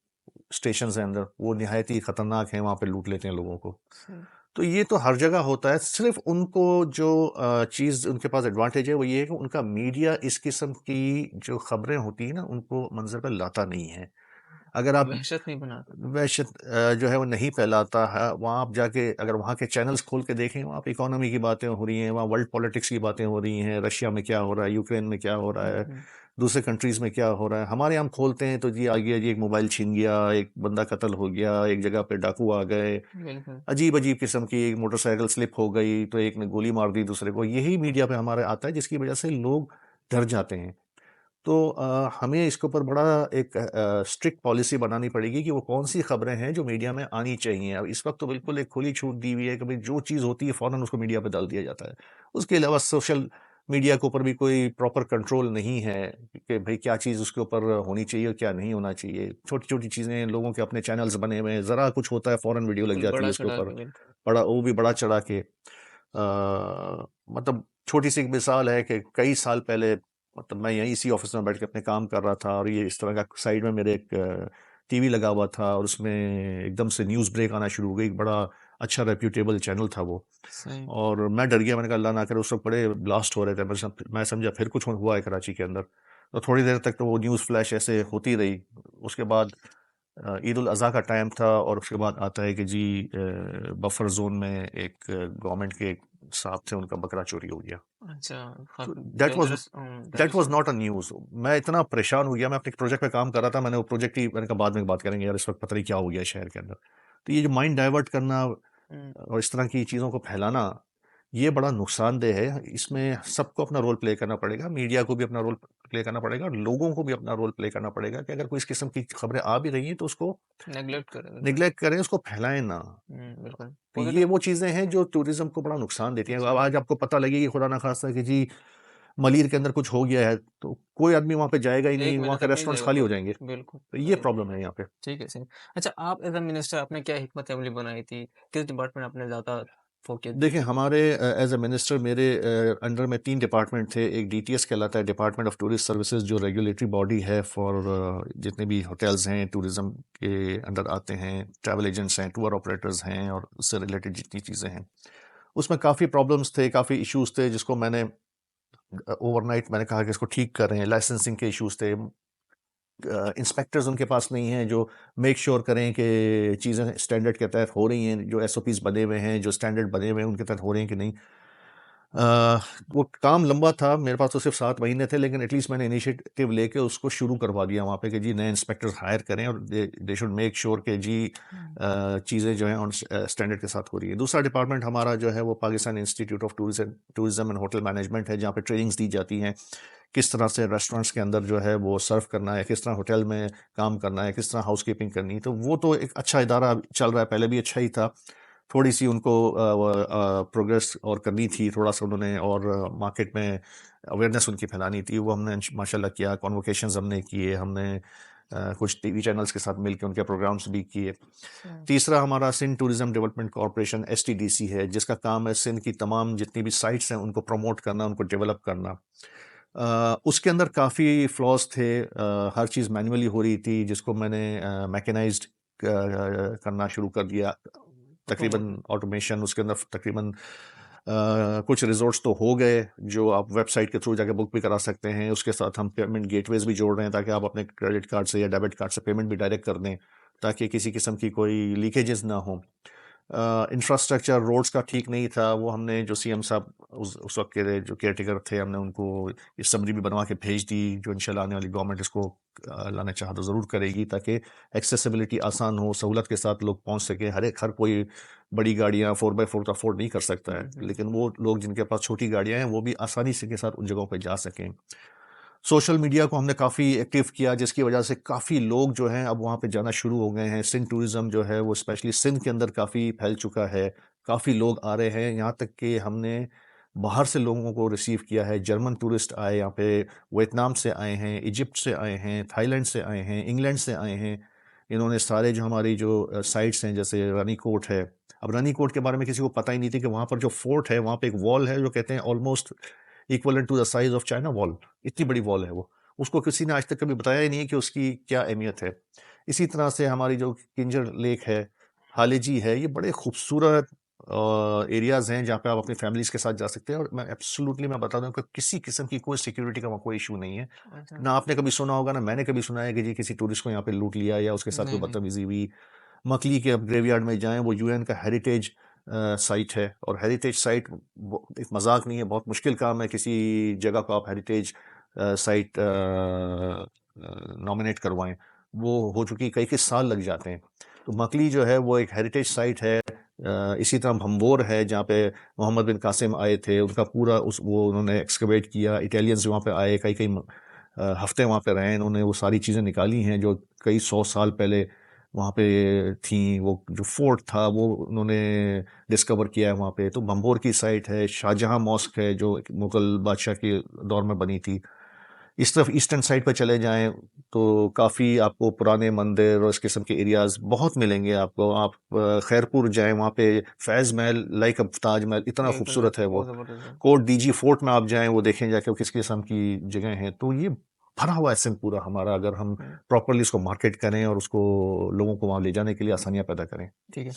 स्टेशंस हैं अंदर, वो निहायत ही खतरनाक हैं, वहाँ पे लूट लेते हैं लोगों को। सही। तो ये तो हर जगह होता है। सिर्फ उनको जो चीज़ उनके पास एडवांटेज है वो ये है कि उनका मीडिया इस किस्म की जो खबरें होती है ना उनको मंजर पर लाता नहीं है। अगर आप वहशत नहीं बनाता। वैश्य जो है वो नहीं फैलाता है, वहाँ आप जाके अगर वहाँ के चैनल्स खोल के देखें, वहाँ पे इकोनॉमी की बातें हो रही हैं, वहाँ वर्ल्ड पॉलिटिक्स की बातें हो रही हैं, रशिया में क्या हो रहा है, यूक्रेन में क्या हो रहा हुँ, है, हुँ। दूसरे कंट्रीज में क्या हो रहा है। हमारे यहाँ हम खोलते हैं तो जी आ गया जी, एक मोबाइल छीन गया, एक बंदा कत्ल हो गया, एक जगह पे डाकू आ गए, बिल्कुल। अजीब अजीब किस्म की, एक मोटरसाइकिल स्लिप हो गई तो एक ने गोली मार दी दूसरे को। यही मीडिया पे हमारे आता है जिसकी वजह से लोग डर जाते हैं। तो हमें इसके ऊपर बड़ा एक स्ट्रिक्ट पॉलिसी बनानी पड़ेगी कि वो कौन सी खबरें हैं जो मीडिया में आनी चाहिए। अब इस वक्त तो बिल्कुल एक खुली छूट दी हुई है कि भाई जो चीज़ होती है फ़ौरन उसको मीडिया पे डाल दिया जाता है। उसके अलावा सोशल मीडिया के ऊपर भी कोई प्रॉपर कंट्रोल नहीं है कि भाई क्या चीज़ उसके ऊपर होनी चाहिए और क्या नहीं होना चाहिए। छोटी छोटी चीज़ें, लोगों के अपने चैनल्स बने हुए हैं, ज़रा कुछ होता है फ़ौरन वीडियो लग बिल्कुल, जाती है बड़ा उसके चढ़ा ऊपर, के, बिल्कुल। बड़ा वो भी बड़ा चढ़ा के। मतलब छोटी सी एक मिसाल है कि कई साल पहले, मतलब मैं यहीं इसी ऑफिस में बैठ के अपने काम कर रहा था और ये इस तरह का साइड में मेरे एक टीवी लगा हुआ था और उसमें एकदम से न्यूज़ ब्रेक आना शुरू हो गई। एक बड़ा अच्छा रेप्यूटेबल चैनल था वो, सही। और मैं डर गया। मैंने कहा अल्लाह ना करे, उस वक्त बड़े ब्लास्ट हो रहे थे। मैं समझा फिर कुछ हुआ है कराची के अंदर। तो थोड़ी देर तक तो वो न्यूज़ फ्लैश ऐसे होती रही। उसके बाद ईद उल अज़हा का टाइम था और उसके बाद आता है कि जी बफर जोन में एक गवर्नमेंट के एक साहब थे, उनका बकरा चोरी हो गया। अच्छा, तो काफ़ी that was dangerous that was dangerous. Not a news. मैं इतना परेशान हो गया, मैं अपने प्रोजेक्ट पे काम कर रहा था, मैंने वो प्रोजेक्ट ही, मैंने कहा बाद में बात करेंगे यार, इस वक्त पता नहीं क्या हो गया शहर के अंदर। तो ये जो माइंड डाइवर्ट करना हुँ, और इस तरह की चीज़ों को फैलाना, ये बड़ा नुकसानदेह है। इसमें सबको अपना रोल प्ले करना पड़ेगा, मीडिया को भी अपना रोल प्ले करना पड़ेगा और लोगों को भी अपना रोल प्ले करना पड़ेगा कि अगर कोई इस किस्म की खबरें आ भी रही हैं तो उसको नेगलेक्ट करें, बिल्कुल। निग्लेक्ट करें, उसको फैलाएं ना। बिल्कुल। तो ये पॉज़िटिव। वो चीज़ें हैं जो टूरिज्म को बड़ा नुकसान देती हैं। अब नुकसान। आज आपको पता लगे कि खुदा ना खास्ता कि जी मलीर के अंदर कुछ हो गया है, तो कोई आदमी वहाँ पे जाएगा ही 1 नहीं, महीने वहाँ के तक नहीं रेस्टोरेंट्स जाएगा खाली हो कोई। जाएंगे। बिल्कुल, तो ये सही। प्रॉब्लम है यहाँ पे। ठीक है, सही। अच्छा, आप एज़ अ मिनिस्टर आपने क्या हिकमत अमली बनाई थी? किस डिपार्टमेंट आपने ज़्यादा फ़ोकस दी देखिए थी? हमारे एज ए मिनिस्टर मेरे अंडर में 3 डिपार्टमेंट थे। एक डीटीएस कहलाता है, डिपार्टमेंट ऑफ टूरिस्ट सर्विसेज, जो रेगुलेटरी बॉडी है फॉर जितने भी होटल्स हैं टूरिज्म के अंदर आते हैं, ट्रैवल एजेंट्स हैं, टूर ऑपरेटर्स हैं और उससे रिलेटेड जितनी चीज़ें हैं। उसमें काफ़ी प्रॉब्लम्स थे, काफ़ी इश्यूज थे जिसको मैंने ओवरनाइट मैंने कहा कि इसको ठीक करें, लाइसेंसिंग के इश्यूज थे, इंस्पेक्टर्स उनके पास नहीं हैं जो मेक श्योर करें कि चीज़ें स्टैंडर्ड के तहत हो रही हैं, जो एसओपीज बने हुए हैं, जो स्टैंडर्ड बने हुए हैं उनके तहत हो रही हैं कि नहीं। अ, वो काम लंबा था, मेरे पास तो सिर्फ 7 महीने थे, लेकिन एटलीस्ट मैंने इनिशिएटिव लेके उसको शुरू करवा दिया वहाँ पे कि जी नए इंस्पेक्टर्स हायर करें और दे शुड मेक श्योर कि जी चीज़ें जो हैं ऑन स्टैंडर्ड के साथ हो रही है। दूसरा डिपार्टमेंट हमारा जो है वो Pakistan institute of tourism and hotel management है, जहाँ पे ट्रेनिंग्स दी जाती हैं किस तरह से रेस्टोरेंट्स के अंदर जो है वो सर्व करना है, किस तरह होटल में काम करना है, किस तरह हाउसकीपिंग करनी है। तो वो तो एक अच्छा इदारा चल रहा है, पहले भी अच्छा ही था। थोड़ी सी उनको प्रोग्रेस और करनी थी, थोड़ा सा उन्होंने और मार्केट में अवेयरनेस उनकी फैलानी थी, वो हमने माशाल्लाह किया। कॉन्वोकेशंस हमने किए, हमने कुछ टीवी चैनल्स के साथ मिलकर उनके प्रोग्राम्स भी किए। तीसरा हमारा सिंध टूरिज्म डेवलपमेंट कॉरपोरेशन एसटीडीसी है, जिसका काम है सिंध की तमाम जितनी भी साइट्स हैं उनको प्रमोट करना, उनको डेवलप करना। उसके अंदर काफ़ी फ्लॉज थे, हर चीज़ मैनुअली हो रही थी, जिसको मैंने मैकेनाइज्ड करना शुरू कर दिया। तकरीबन ऑटोमेटिक। ऑटोमेशन उसके अंदर तकरीबन कुछ रिजॉर्ट्स तो हो गए जो आप वेबसाइट के थ्रू जाके बुक भी करा सकते हैं। उसके साथ हम पेमेंट गेटवेज भी जोड़ रहे हैं ताकि आप अपने क्रेडिट कार्ड से या डेबिट कार्ड से पेमेंट भी डायरेक्ट कर दें, ताकि किसी किस्म की कोई लीकेजेस ना हो। इंफ्रास्ट्रक्चर रोड्स का ठीक नहीं था, वो हमने जो सीएम साहब उस वक्त के जो केयरटेकर थे, हमने उनको ये समरी भी बनवा के भेज दी, जो इंशाल्लाह आने वाली गवर्नमेंट इसको लाना चाहा तो ज़रूर करेगी, ताकि एक्सेसिबिलिटी आसान हो, सहूलत के साथ लोग पहुंच सके। हर कोई बड़ी गाड़ियाँ 4x4 तो अफोर्ड नहीं कर सकता है, लेकिन वो लोग जिनके पास छोटी गाड़ियाँ हैं वो भी आसानी से के साथ उन जगहों पर जा सकें। सोशल मीडिया को हमने काफ़ी एक्टिव किया, जिसकी वजह से काफ़ी लोग जो हैं अब वहाँ पे जाना शुरू हो गए हैं। सिंध टूरिज़्म जो है वो स्पेशली सिंध के अंदर काफ़ी फैल चुका है, काफ़ी लोग आ रहे हैं, यहाँ तक कि हमने बाहर से लोगों को रिसीव किया है। जर्मन टूरिस्ट आए यहाँ पे, वियतनाम से आए हैं, इजिप्ट से आए हैं, थाईलैंड से आए हैं, इंग्लैंड से आए हैं। इन्होंने सारे जो हमारी जो साइट्स हैं, जैसे रानी कोट है। अब रानी कोट के बारे में किसी को पता ही नहीं थी कि वहाँ पर जो फोर्ट है, वहाँ पे एक वॉल है जो कहते हैं almost equal to the size of China wall, इतनी बड़ी वॉल है वो। उसको किसी ने आज तक कभी बताया ही नहीं कि उसकी क्या अहमियत है। इसी तरह से हमारी जो किंजर लेक है, हालेजी है, ये बड़े खूबसूरत एरियाज हैं जहाँ पे आप अपनी फैमिलीज के साथ जा सकते हैं। और मैं एब्सोल्युटली मैं बता दूं कि किसी किस्म की कोई सिक्योरिटी का वहाँ कोई इशू नहीं है। अच्छा। ना आपने कभी सुना होगा, ना मैंने कभी सुना है कि जी किसी टूरिस्ट को यहाँ पे लूट लिया या उसके साथ कोई नहीं नहीं। बदतमीजी हुई। मकली के अब ग्रेवयार्ड में जाएं, वो यूएन का हेरिटेज साइट है, और हेरिटेज साइट एक मजाक नहीं है, बहुत मुश्किल काम है किसी जगह को आप हेरिटेज साइट नॉमिनेट करवाएं। वो हो चुकी कई कई साल लग जाते हैं। तो मकली जो है वो एक हेरिटेज साइट है। इसी तरह भंबोर है जहाँ पे मोहम्मद बिन कासिम आए थे, उनका पूरा उस वो उन्होंने एक्सकवेट किया। इटालियंस वहाँ पे आए, कई कई हफ्ते वहाँ पे रहे, इन्होंने वो सारी चीज़ें निकाली हैं जो कई 100 साल पहले वहाँ पे थी। वो जो फोर्ट था वो उन्होंने डिस्कवर किया है वहाँ पे। तो बम्बोर की साइट है। शाहजहाँ मॉस्क है जो एक मुगल बादशाह के दौर में बनी थी। इस तरफ ईस्टर्न साइड पर चले जाएं तो काफ़ी आपको पुराने मंदिर और इस किस्म के एरियाज बहुत मिलेंगे आपको। आप खैरपुर जाएं, वहाँ पे फैज़ महल लाइक अब ताज महल इतना बिल्कुल खूबसूरत बिल्कुल, है वो। बहुत जबरदस्त है। कोट डीजी फोर्ट में आप जाएं, वो देखें जाके वो किस किस्म की जगह है। तो ये भरा हुआ है सिंध पूरा हमारा, अगर हम हम्म, प्रॉपरली इसको मार्केट करें और उसको लोगों को वहाँ ले जाने के लिए आसानियाँ पैदा करें। ठीक है।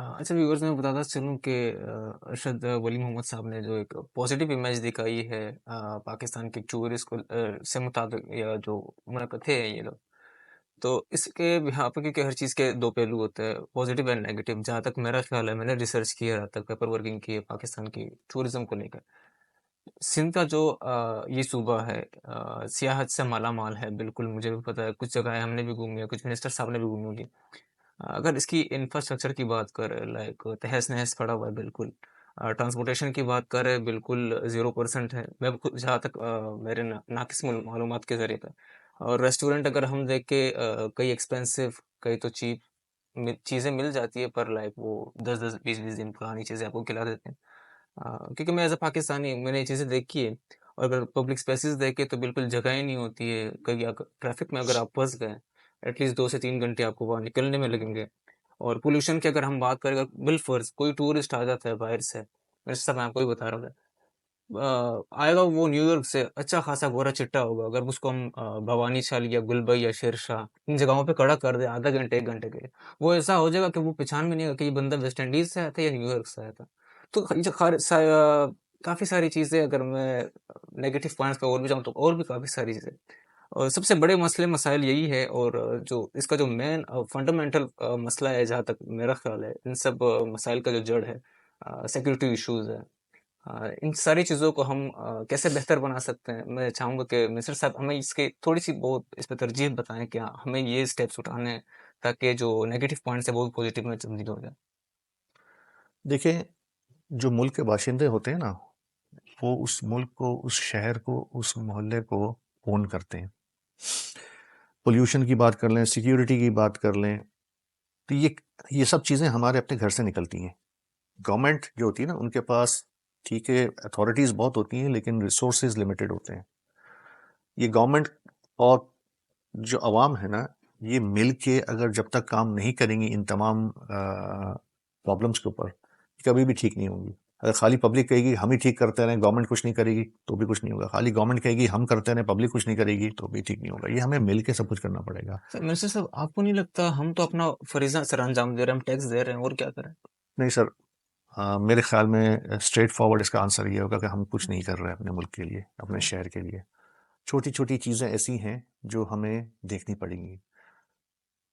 अच्छा व्यूअर्स, मैं बताता चलूँ कि अरशद वली मोहम्मद साहब ने जो एक पॉजिटिव इमेज दिखाई है पाकिस्तान के टूरिस्ट को से मुताबिक, या जो मुनक़्क़द थे ये लोग, तो इसके यहाँ पे क्योंकि हर चीज़ के दो पहलू होते हैं, पॉजिटिव एंड नेगेटिव। जहाँ तक मेरा ख्याल है, मैंने रिसर्च किया है, जहाँ तक पेपर वर्किंग की है पाकिस्तान की टूरिज्म को लेकर। सिंध का जो ये सूबा है, सियाहत से माला माल है, बिल्कुल मुझे भी पता है। कुछ जगह हमने भी घूमी है, कुछ मिनिस्टर साहब ने भी घूमी होगी। अगर इसकी इंफ्रास्ट्रक्चर की बात करें, लाइक तहस नहस पड़ा हुआ है बिल्कुल। ट्रांसपोर्टेशन की बात करें, बिल्कुल 0% है। मैं खुद जहाँ तक मेरे नाकिस मालूमात के जरिए पे। और रेस्टोरेंट अगर हम देख के, कई एक्सपेंसिव, कई तो चीप चीज़ें मिल जाती है, पर लाइक वो 10-10 20-20 दिन पुरानी चीज़ें आपको खिला देते हैं। क्योंकि मैं एज अ पाकिस्तानी मैंने ये चीज़ें देखी है। और अगर पब्लिक स्पेसेस देखे तो बिल्कुल जगह ही नहीं होती है। कहीं ट्रैफिक में अगर आप फंस गए, एटलीस्ट 2 से 3 घंटे आपको वहाँ निकलने में लगेंगे। और पोल्यूशन की अगर हम बात करें, बिलफर्ज कोई टूरिस्ट आ जाता है बाहर से, मैं सब मैं आपको ही बता रहा हूँ, आएगा वो न्यूयॉर्क से, अच्छा खासा गोरा चिट्टा होगा। अगर उसको हम भवानी शाल या गुलबई या शेरशाह इन जगहों पे खड़ा कर दे आधा घंटे 1 घंटे के लिए, वो ऐसा हो जाएगा कि वो पहचान में नहीं आएगा कि ये बंदा वेस्ट इंडीज से आया था या न्यूयॉर्क से आया था। तो काफ़ी सारी चीज़ें, अगर मैं नेगेटिव पॉइंट्स पे और भी जाऊँ तो और भी काफ़ी सारी चीज़ें। और सबसे बड़े मसले मसाइल यही है, और जो इसका जो मेन फंडामेंटल मसला है, जहाँ तक मेरा ख्याल है, इन सब मसाइल का जो जड़ है, सिक्योरिटी इश्यूज है। इन सारी चीज़ों को हम कैसे बेहतर बना सकते हैं, मैं चाहूँगा कि मिस्टर साहब हमें इसके थोड़ी सी बहुत इस पर तरजीह बताएं कि हाँ, हमें ये स्टेप्स उठाने हैं ताकि जो नेगेटिव पॉइंट्स है वो पॉजिटिव में तब्दील हो जाए। देखिए, जो मुल्क के बाशिंदे होते हैं ना, वो उस मुल्क को, उस शहर को, उस मोहल्ले को ओन करते हैं। पोल्यूशन की बात कर लें, सिक्योरिटी की बात कर लें, तो ये सब चीज़ें हमारे अपने घर से निकलती हैं। गवर्नमेंट जो होती है ना, उनके पास ठीक है अथॉरिटीज़ बहुत होती हैं, लेकिन रिसोर्सेज लिमिटेड होते हैं। ये गवर्नमेंट और जो अवाम है ना, ये मिल के अगर जब तक काम नहीं करेंगी इन तमाम प्रॉब्लम्स के ऊपर, कभी भी ठीक नहीं होंगी। अगर खाली पब्लिक कहेगी हम ही ठीक करते रहें, गवर्नमेंट कुछ नहीं करेगी, तो भी कुछ नहीं होगा। खाली गवर्नमेंट कहेगी हम करते रहें, पब्लिक कुछ नहीं करेगी, तो भी ठीक नहीं होगा। ये हमें मिल के सब कुछ करना पड़ेगा। सर मिनिस्टर साहब, आपको नहीं लगता हम तो अपना फरीजा सर अंजाम दे रहे हैं, हम टैक्स दे रहे हैं, और क्या करें? नहीं सर, मेरे ख्याल में स्ट्रेट फॉरवर्ड इसका आंसर ये होगा कि हम कुछ नहीं कर रहे हैं अपने मुल्क के लिए, अपने शहर के लिए। छोटी छोटी चीज़ें ऐसी हैं जो हमें देखनी पड़ेंगी।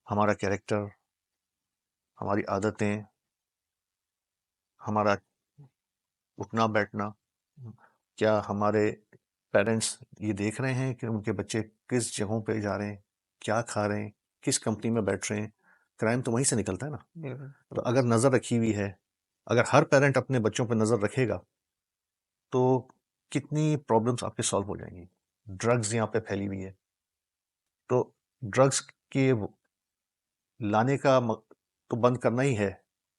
हमारा कैरेक्टर, हमारी आदतें, हमारा उठना बैठना, क्या हमारे पेरेंट्स ये देख रहे हैं कि उनके बच्चे किस जगहों पे जा रहे हैं, क्या खा रहे हैं, किस कंपनी में बैठ रहे हैं। क्राइम तो वहीं से निकलता है ना। बिल्कुल। तो अगर नज़र रखी हुई है, अगर हर पेरेंट अपने बच्चों पर नज़र रखेगा, तो कितनी प्रॉब्लम्स आपके सॉल्व हो जाएंगी। ड्रग्स यहाँ पे फैली हुई है, तो ड्रग्स के लाने का तो बंद करना ही है,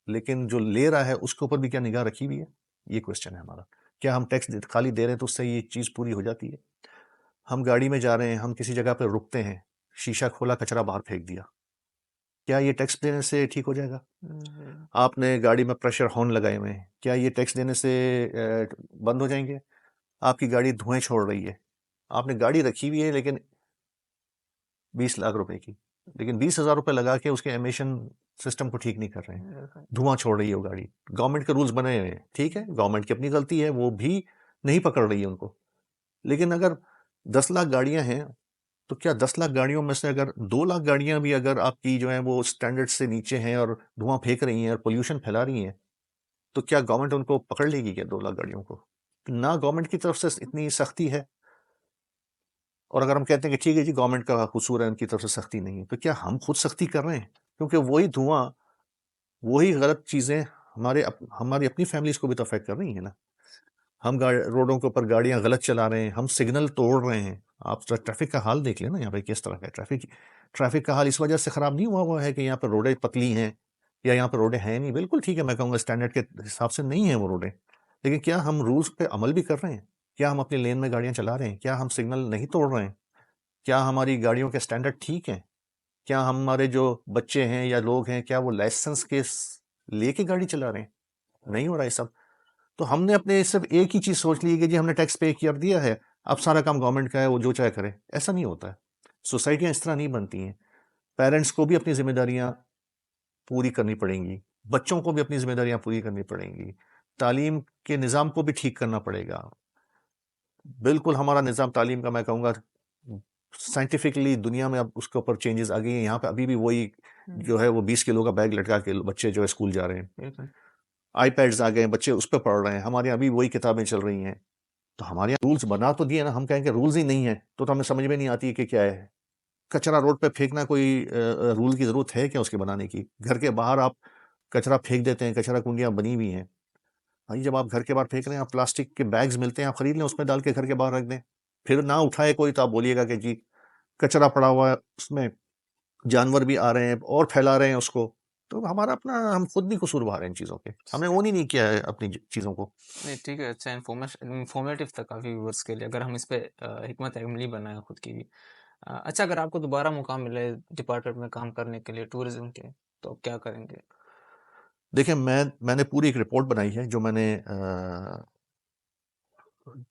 लेकिन जो ले रहा है उसके ऊपर भी क्या निगाह रखी हुई है, ये क्वेश्चन है हमारा। क्या हम टैक्स खाली दे रहे हैं तो उससे ये चीज़ पूरी हो जाती है? हम गाड़ी में जा रहे हैं, हम किसी जगह पर रुकते हैं, शीशा खोला, कचरा बाहर फेंक दिया, क्या ये टैक्स देने से ठीक हो जाएगा? आपने गाड़ी में प्रेशर हॉर्न लगाए हुए हैं, क्या ये टैक्स देने से बंद हो जाएंगे? आपकी गाड़ी धुएं छोड़ रही है, आपने गाड़ी रखी हुई है लेकिन 20 लाख रुपए की, लेकिन 20,000 रुपए लगा के उसके एमिशन सिस्टम को ठीक नहीं कर रहे हैं, धुआं छोड़ रही है वो गाड़ी। गवर्नमेंट के रूल्स बने हुए हैं, ठीक है, गवर्नमेंट की अपनी गलती है, वो भी नहीं पकड़ रही है उनको। लेकिन अगर 10 लाख गाड़ियां हैं, तो क्या 10 लाख गाड़ियों में से अगर 2 लाख गाड़ियां भी अगर आपकी जो है वो स्टैंडर्ड से नीचे हैं और धुआं फेंक रही हैं और पोल्यूशन फैला रही हैं, तो क्या गवर्नमेंट उनको पकड़ लेगी क्या 2 लाख गाड़ियों को? ना गवर्नमेंट की तरफ से इतनी सख्ती है, और अगर हम कहते हैं कि ठीक है जी गवर्नमेंट का कसूर है, उनकी तरफ से सख्ती नहीं है, तो क्या हम खुद सख्ती कर रहे हैं? क्योंकि वही धुआं, वही गलत चीज़ें हमारी अपनी फैमिलीज को भी तो अफेक्ट कर रही है ना। हम रोडों के ऊपर गाड़ियां गलत चला रहे हैं, हम सिग्नल तोड़ रहे हैं। आप ट्रैफिक का हाल देख लेना यहाँ पे किस तरह का है। ट्रैफिक का हाल इस वजह से खराब नहीं हुआ है कि यहाँ पर रोडें पतली हैं या यहाँ पर रोडें हैं नहीं। बिल्कुल ठीक है, मैं कहूँगा स्टैंडर्ड के हिसाब से नहीं है वो रोडें, लेकिन क्या हम रूल्स पे अमल भी कर रहे हैं? क्या हम अपनी लेन में गाड़ियां चला रहे हैं? क्या हम सिग्नल नहीं तोड़ रहे हैं? क्या हमारी गाड़ियों के स्टैंडर्ड ठीक हैं? क्या हमारे जो बच्चे हैं या लोग हैं, क्या वो लाइसेंस के लेके गाड़ी चला रहे हैं? नहीं हो रहा है सब। तो हमने अपने सिर्फ एक ही चीज सोच ली है कि जी हमने टैक्स पे कर दिया है, अब सारा काम गवर्नमेंट का है, वो जो चाहे करे। ऐसा नहीं होता है। सोसाइटियां इस तरह नहीं बनती हैं। पेरेंट्स को भी अपनी जिम्मेदारियां पूरी करनी पड़ेंगी, बच्चों को भी अपनी जिम्मेदारियां पूरी करनी पड़ेंगी, तालीम के निज़ाम को भी ठीक करना पड़ेगा। बिल्कुल हमारा निज़ाम तालीम का, मैं कहूँगा साइंटिफिकली दुनिया में अब उसके ऊपर चेंजेस आ गई हैं। यहाँ पे अभी भी वही जो है वो 20 किलो का बैग लटका के बच्चे जो है स्कूल जा रहे हैं। आईपैड्स आ गए, बच्चे उस पर पढ़ रहे हैं। हमारे यहाँ अभी वही किताबें चल रही हैं। तो हमारे यहाँ रूल्स बना तो दिए ना, हम कहेंगे रूल्स ही नहीं है, तो हमें समझ में नहीं आती है कि क्या है। कचरा रोड पे फेंकना कोई रूल की ज़रूरत है क्या उसके बनाने की? घर के बाहर आप कचरा फेंक देते हैं, कचरा कुंडियाँ बनी हुई हैं। भाई जब आप घर के बाहर फेंक रहे हैं, आप प्लास्टिक के बैग्स मिलते हैं, आप खरीद लें, उसमें डाल के घर के बाहर रख दें। फिर ना उठाए कोई तो आप बोलिएगा कि जी कचरा पड़ा हुआ है, उसमें जानवर भी आ रहे हैं और फैला रहे हैं उसको। तो हमारा अपना, हम खुद भी कसूरवार हैं इन चीज़ों के। हमने ओन ही नहीं किया है अपनी चीज़ों को। नहीं ठीक है, अच्छा इंफॉर्मेटिव था काफ़ी व्यूअर्स के लिए, अगर हम इस पे हिकमत अमली बनाए खुद की भी। अच्छा, अगर आपको दोबारा मौका मिले डिपार्टमेंट में काम करने के लिए टूरिज्म के, तो आप क्या करेंगे? देखिए, मैंने पूरी एक रिपोर्ट बनाई है, जो मैंने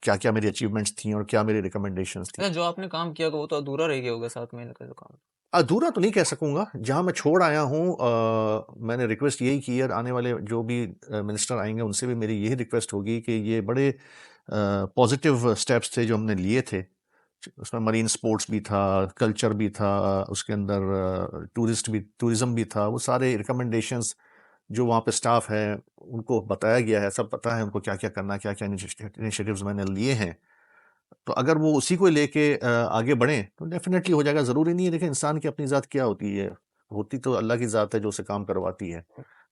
क्या क्या मेरी अचीवमेंट्स थी और क्या मेरी रिकमेंडेशंस थी। अच्छा, जो आपने काम किया होगा वो तो अधूरा रह गया होगा 7 महीने का जो काम। अधूरा तो नहीं कह सकूंगा, जहां मैं छोड़ आया हूं मैंने रिक्वेस्ट यही की है, आने वाले जो भी मिनिस्टर आएंगे उनसे भी मेरी यही रिक्वेस्ट होगी कि ये बड़े पॉजिटिव स्टेप्स थे जो हमने लिए थे। उसमें मरीन स्पोर्ट्स भी था, कल्चर भी था, उसके अंदर टूरिज्म भी था, वो सारे रिकमेंडेशंस जो वहाँ पे स्टाफ है उनको बताया गया है, सब पता है उनको क्या क्या करना है, क्या क्या इनिशिएटिव्स मैंने लिए हैं। तो अगर वो उसी को लेके आगे बढ़ें तो डेफिनेटली हो जाएगा। ज़रूरी नहीं है, देखिए इंसान की अपनी ज़ात क्या होती है, होती तो अल्लाह की ज़ात है जो उसे काम करवाती है।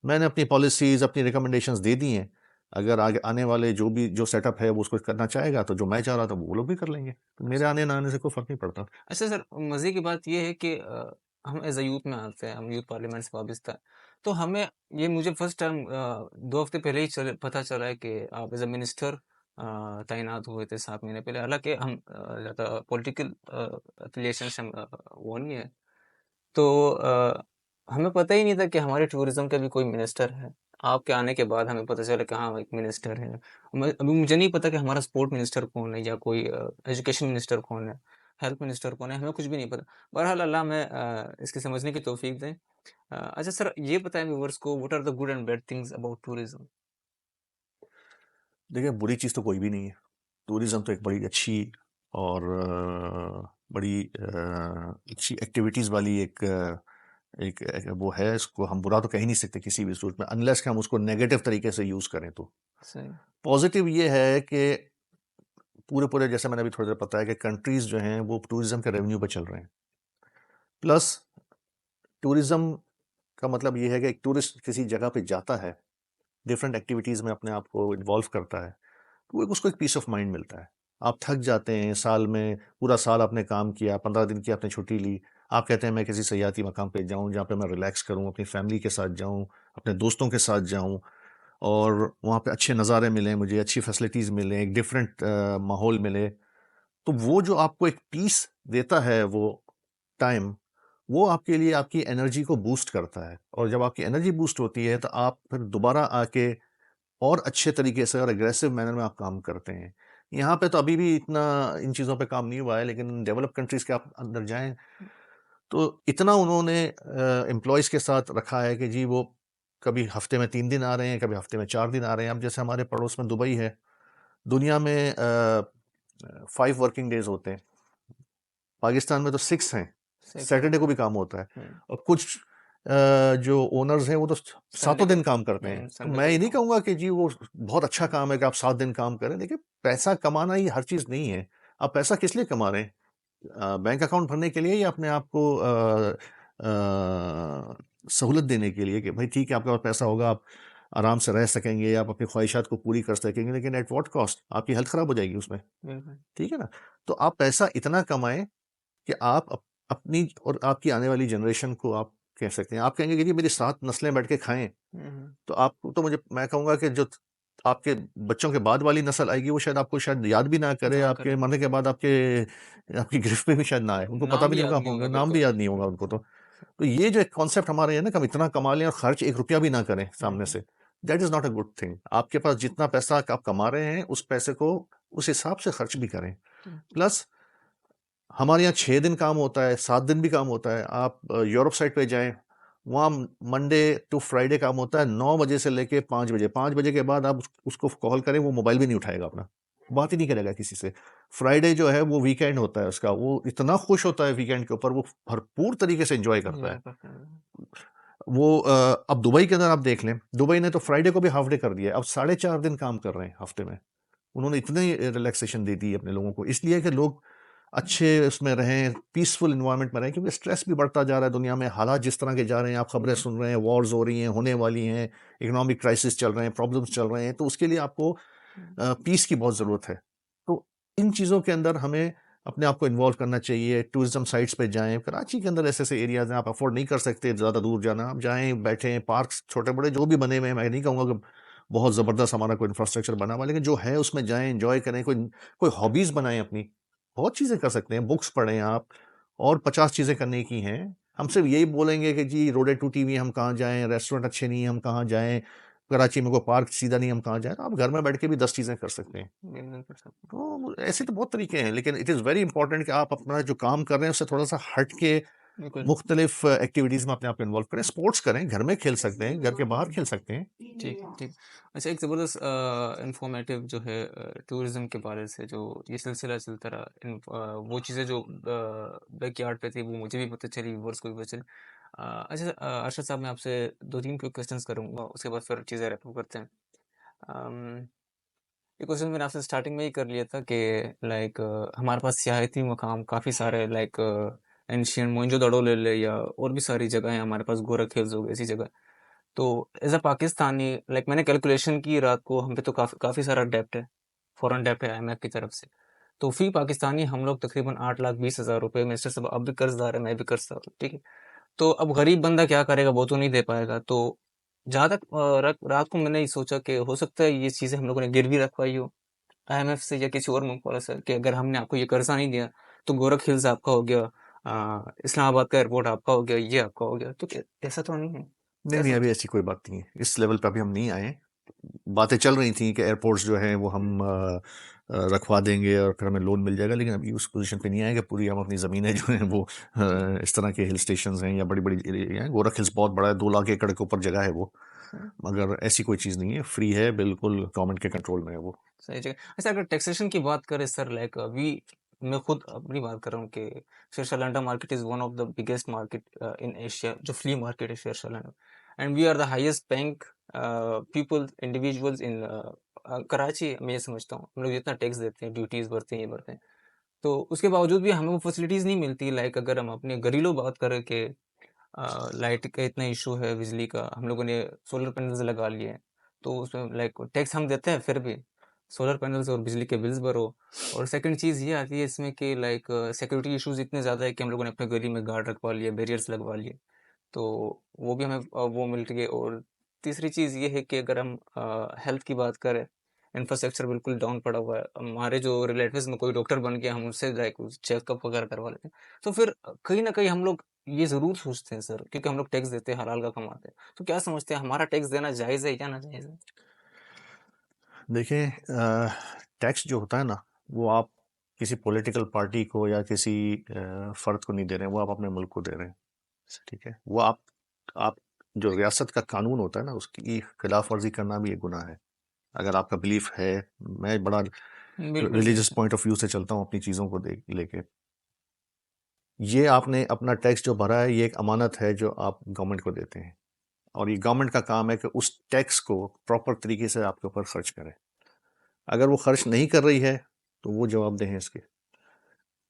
मैंने अपनी पॉलिसीज़, अपनी रिकमेंडेशंस दे दी हैं। अगर आगे आने वाले जो सेटअप है वो उसको करना चाहेगा तो जो मैं चाह रहा था वो लोग भी कर लेंगे। तो मेरे आने ना आने से कोई फ़र्क नहीं पड़ता। अच्छा सर, मज़े की बात ये है कि हम एज़ अ यूथ में आते हैं, हम यूथ पार्लियामेंट से वाबस्ता हैं। तो हमें ये मुझे फर्स्ट टाइम 2 हफ़्ते पहले ही पता चला है कि आप एज़ अ मिनिस्टर तैनात हुए थे 7 महीने पहले। हालाँकि हम ज़्यादा पॉलिटिकल एफ़िलिएशन से हम वो नहीं है। तो हमें पता ही नहीं था कि हमारे टूरिज़्म का भी कोई मिनिस्टर है। आपके आने के बाद हमें पता चला कि हाँ, एक मिनिस्टर है। अभी मुझे नहीं पता कि हमारा स्पोर्ट मिनिस्टर कौन है या कोई एजुकेशन मिनिस्टर कौन है, हेल्थ मिनिस्टर कौन है, हमें कुछ भी नहीं पता। बहरहाल अल्लाह हमें इसकी समझने की तौफ़ीक दें। अच्छा सर, ये बताएँ व्यूअर्स को what are the good and bad things about tourism? देखिए बुरी चीज़ तो कोई भी नहीं है। टूरिज़्म तो एक बड़ी अच्छी और बड़ी अच्छी एक्टिविटीज़ वाली एक वो है, इसको हम बुरा तो कह ही नहीं सकते किसी भी सूरत में, अनलेस कि हम उसको नेगेटिव तरीके से यूज़ करें तो। सही। पॉजिटिव ये है कि पूरे पूरे, जैसे मैंने अभी थोड़ी देर बताया, कि कंट्रीज जो हैं वो टूरिज्म के रेवेन्यू पे चल रहे हैं। प्लस टूरिज्म का मतलब ये है कि एक टूरिस्ट किसी जगह पे जाता है, डिफरेंट एक्टिविटीज़ में अपने आप को इन्वॉल्व करता है, तो उसको एक पीस ऑफ माइंड मिलता है। आप थक जाते हैं, साल में पूरा साल आपने काम किया, 15 दिन की आपने छुट्टी ली, आप कहते हैं मैं किसी सयाहती मकाम पे जाऊं जहाँ पे मैं रिलैक्स करूं, अपनी फैमिली के साथ जाऊं, अपने दोस्तों के साथ जाऊं, और वहाँ पे अच्छे नज़ारे मिलें, मुझे अच्छी फैसिलिटीज़ मिलें, एक डिफरेंट माहौल मिले। तो वो जो आपको एक पीस देता है वो टाइम, वो आपके लिए आपकी एनर्जी को बूस्ट करता है, और जब आपकी एनर्जी बूस्ट होती है तो आप फिर दोबारा आके और अच्छे तरीके से और एग्रेसिव मैनर में आप काम करते हैं। यहाँ पे तो अभी भी इतना इन चीज़ों पे काम नहीं हुआ है, लेकिन डेवलप कंट्रीज़ के आप अंदर जाएँ तो इतना उन्होंने एम्प्लॉइज़ के साथ रखा है कि जी वो कभी हफ़्ते में 3 दिन आ रहे हैं, कभी हफ़्ते में 4 दिन आ रहे हैं। अब जैसे हमारे पड़ोस में दुबई है, दुनिया में 5 वर्किंग डेज़ होते हैं, पाकिस्तान में तो 6 हैं, 6 है। सैटरडे को भी काम होता है। हुँ, और कुछ जो ओनर्स हैं वो तो संडे सातों को दिन काम करते हैं। तो संडे मैं को भी ये नहीं काम। कहूँगा कि जी वो बहुत अच्छा काम है कि आप 7 दिन काम करें। देखिए, पैसा कमाना ही हर चीज़ नहीं है। आप पैसा किस लिए कमा रहे हैं? बैंक अकाउंट भरने के लिए, या अपने आप को सहूलत देने के लिए कि भाई ठीक है आपके पास पैसा होगा, आप आराम से रह सकेंगे, आप अपनी ख्वाहिशात को पूरी कर सकेंगे, लेकिन एट व्हाट कॉस्ट? आपकी हेल्थ खराब हो जाएगी उसमें, बिल्कुल। ठीक है ना? तो आप पैसा इतना कमाएँ कि आप अपनी और आपकी आने वाली जनरेशन को आप कह सकते हैं, आप कहेंगे कि जी मेरी 7 नस्लें बैठ के खाएँ, हुँ, हुँ। तो आप तो मैं कहूँगा कि जो आपके बच्चों के बाद वाली नस्ल आएगी वो शायद आपको शायद याद भी ना करे, ना आपके करें। मरने के बाद आपकी गिरफ्त में भी शायद ना आए, उनको पता नाम भी भी नहीं याद होगा, नहीं होगा, नाम भी बिल्कुल। याद नहीं होगा उनको। तो ये जो एक कॉन्सेप्ट हमारे है ना कि हम इतना कमा लें और खर्च 1 रुपया भी ना करें हुँ, सामने हुँ, से, that is not a good thing. आपके पास जितना पैसा आप कमा रहे हैं, उस पैसे को उस हिसाब से खर्च भी करें। हुँ। प्लस हमारे यहाँ 6 दिन काम होता है, 7 दिन भी काम होता है। आप यूरोप साइड पे जाएँ, वहाँ मंडे टू फ्राइडे काम होता है 9 बजे से लेके 5 बजे। 5 बजे के बाद आप उसको कॉल करें, वो मोबाइल भी नहीं उठाएगा अपना, बात ही नहीं करेगा किसी से। फ्राइडे जो है वो वीकेंड होता है उसका, वो इतना खुश होता है वीकेंड के ऊपर, वो भरपूर तरीके से एन्जॉय करता एन्जॉय है। करते हैं। वो अब दुबई के अंदर आप देख लें, दुबई ने तो फ्राइडे को भी हाफ डे कर दिया है, अब 4.5 दिन काम कर रहे हैं हफ्ते में। उन्होंने इतनी रिलैक्सेशन दे दी है अपने लोगों को, इसलिए कि लोग अच्छे उसमें रहें, पीसफुल एनवायरनमेंट में रहें, क्योंकि स्ट्रेस भी बढ़ता जा रहा है दुनिया में, हालात जिस तरह के जा रहे हैं, आप खबरें हुँ, सुन रहे हैं, वॉर्स हो रही हैं, होने वाली हैं, इकोनॉमिक क्राइसिस चल रहे हैं, प्रॉब्लम्स चल रहे हैं, तो उसके लिए आपको हुँ, पीस की बहुत ज़रूरत है। तो इन चीज़ों के अंदर हमें अपने आप को इन्वॉल्व करना चाहिए। टूरिज्म साइट्स पे जाएँ, कराची के अंदर ऐसे-ऐसे एरियाज़ हैं, आप अफ़ोर्ड नहीं कर सकते ज़्यादा दूर जाना, आप जाएँ, बैठें, पार्क्स छोटे-बड़े जो भी बने हुए हैं, मैं नहीं कहूँगा कि बहुत ज़बरदस्त हमारा कोई इंफ्रास्ट्रक्चर बना हुआ है, लेकिन जो है उसमें जाएँ, एन्जॉय करें, कोई कोई हॉबीज़ बनाएँ अपनी। बहुत चीज़ें कर सकते हैं, बुक्स पढ़ें आप, और 50 चीज़ें करने की हैं। हम सिर्फ़ यही बोलेंगे कि जी रोडें टूटी हुई हैं, हम कहाँ जाएँ, रेस्टोरेंट अच्छे नहीं हैं, हम कहाँ जाएँ, कराची में कोई पार्क सीधा नहीं, हम कहाँ जाएँ, तो आप घर में बैठ के भी 10 चीज़ें कर सकते हैं। बिल्कुल कर सकते तो ऐसे तो बहुत तरीके हैं, लेकिन इट इज़ वेरी इंपॉर्टेंट कि आप अपना जो काम कर रहे हैं उससे थोड़ा-सा हट के हैं। बिल्कुल। मुख्तलिफ एक्टिविटीज़ में अपने आप को इन्वॉल्व करें, स्पोर्ट्स करें, घर में खेल सकते हैं, घर के बाहर खेल सकते हैं। ठीक, ठीक। अच्छा, एक ज़बरदस्त इन्फॉर्मेटिव जो है टूरिज़्म के बारे से जो ये सिलसिला चलता रहा, वो चीज़ें जो बैकयार्ड पे थी वो मुझे भी पता चली, व्यूअर्स को भी पता चली। अच्छा, अरशद साहब, मैं आपसे 2-3 क्विक क्वेश्चंस करूँगा, उसके बाद फिर चीज़ें रैप अप करते हैं। अम, ये क्वेश्चन मैंने आपसे स्टार्टिंग में ही कर लिया था कि लाइक हमारे पास सियाहती मकाम काफ़ी सारे, लाइक एंशियंट मोइंजोदड़ो ले ले या और भी सारी जगह हैं हमारे पास, गोरख हिल्स हो गई, ऐसी जगह। तो एज अ पाकिस्तानी, लाइक मैंने कैलकुलेशन की रात को, हम पे तो काफ़ी काफ़ी सारा डेप्ट है, फॉरेन डेप्ट है आईएमएफ की तरफ से। तो फी पाकिस्तानी हम लोग तकरीबन 8,20,000 रुपये, मिनिस्टर साहब अब भी कर्जदार है, मैं भी कर्जदार हूँ, ठीक है। तो अब गरीब बंदा क्या करेगा, वो तो नहीं दे पाएगा। तो जहाँ तक रात को मैंने ये सोचा कि हो सकता है ये चीज़ें हम लोगों ने गिरवी रखवाई हो आईएमएफ से या किसी और मुल्क वाले से, कि अगर हमने आपको ये कर्जा नहीं दिया तो गोरख हिल्स आपका हो गया, इस्लामाबाद का एयरपोर्ट आपका हो गया, ये आपका हो गया। तो ऐसा तो नहीं है, नहीं क्या नहीं, अभी समझते ऐसी कोई बात नहीं है, इस लेवल पे अभी हम नहीं आए। बातें चल रही थी कि एयरपोर्ट्स जो हैं वो हम रखवा देंगे और फिर हमें लोन मिल जाएगा, लेकिन अभी उस पोजीशन पे नहीं आएगा। पूरी हम अपनी ज़मीनें जो हैं वो इस तरह के हिल स्टेशंस हैं या बड़ी बड़ी एरिया हैं। गोरख हिल्स बहुत बड़ा है, 2 लाख एकड़ के ऊपर जगह है वो, हैं? मगर ऐसी कोई चीज़ नहीं है, फ्री है, बिल्कुल गवर्नमेंट के कंट्रोल में है वो। सही जगह। अच्छा, अगर टैक्सेशन की बात करें सर, लाइक अभी मैं खुद अपनी बात कर रहा हूँ कि Shershah market is one of the biggest market in Asia, जो फ्ली मार्केट है Shershah, and we are the highest paying people individuals in Karachi. मैं ये समझता हूँ हम लोग जितना टैक्स देते हैं, ड्यूटीज़ भरते हैं, ये भरते हैं, तो उसके बावजूद भी हमें वो फैसिलिटीज़ नहीं मिलती। लाइक अगर हम अपने घरेलू बात करें कि लाइट का इतना इशू है, बिजली का, हम लोगों ने सोलर पैनल्स लगा लिए हैं, तो उसमें लाइक टैक्स हम देते हैं, फिर भी सोलर पैनल्स और बिजली के बिल्स भरो। और सेकंड चीज़ ये आती है इसमें कि लाइक सिक्योरिटी इश्यूज इतने ज़्यादा है कि हम लोगों ने अपने गली में गार्ड रखवा लिए, बैरियर्स लगवा लिए, तो वो भी हमें वो मिल गए। और तीसरी चीज़ ये है कि अगर हम हेल्थ की बात करें, इंफ्रास्ट्रक्चर बिल्कुल डाउन पड़ा हुआ है। हमारे जो रिलेटिव्स में कोई डॉक्टर बन गया, हम उससे लाइक चेकअप वगैरह करवा लेते हैं। तो फिर कहीं ना कहीं हम लोग ये ज़रूर सोचते हैं सर, क्योंकि हम लोग टैक्स देते हैं, हलाल का कमाते हैं, तो क्या समझते हैं, हमारा टैक्स देना जायज़ है या ना जायज़ है? देखें, टैक्स जो होता है ना, वो आप किसी पॉलिटिकल पार्टी को या किसी फ़र्द को नहीं दे रहे हैं, वो आप अपने मुल्क को दे रहे हैं। ठीक है, वो आप जो रियासत का कानून होता है ना, उसकी खिलाफ वर्जी करना भी एक गुनाह है। अगर आपका बिलीफ है, मैं बड़ा बिल्कुल रिलीजियस बिल्कुल। पॉइंट ऑफ व्यू से चलता हूँ अपनी चीज़ों को देख लेके। ये आपने अपना टैक्स जो भरा है, ये एक अमानत है जो आप गवर्नमेंट को देते हैं, और ये गवर्नमेंट का काम है कि उस टैक्स को प्रॉपर तरीके से आपके ऊपर खर्च करे। अगर वो खर्च नहीं कर रही है तो वो जवाबदेह है इसके।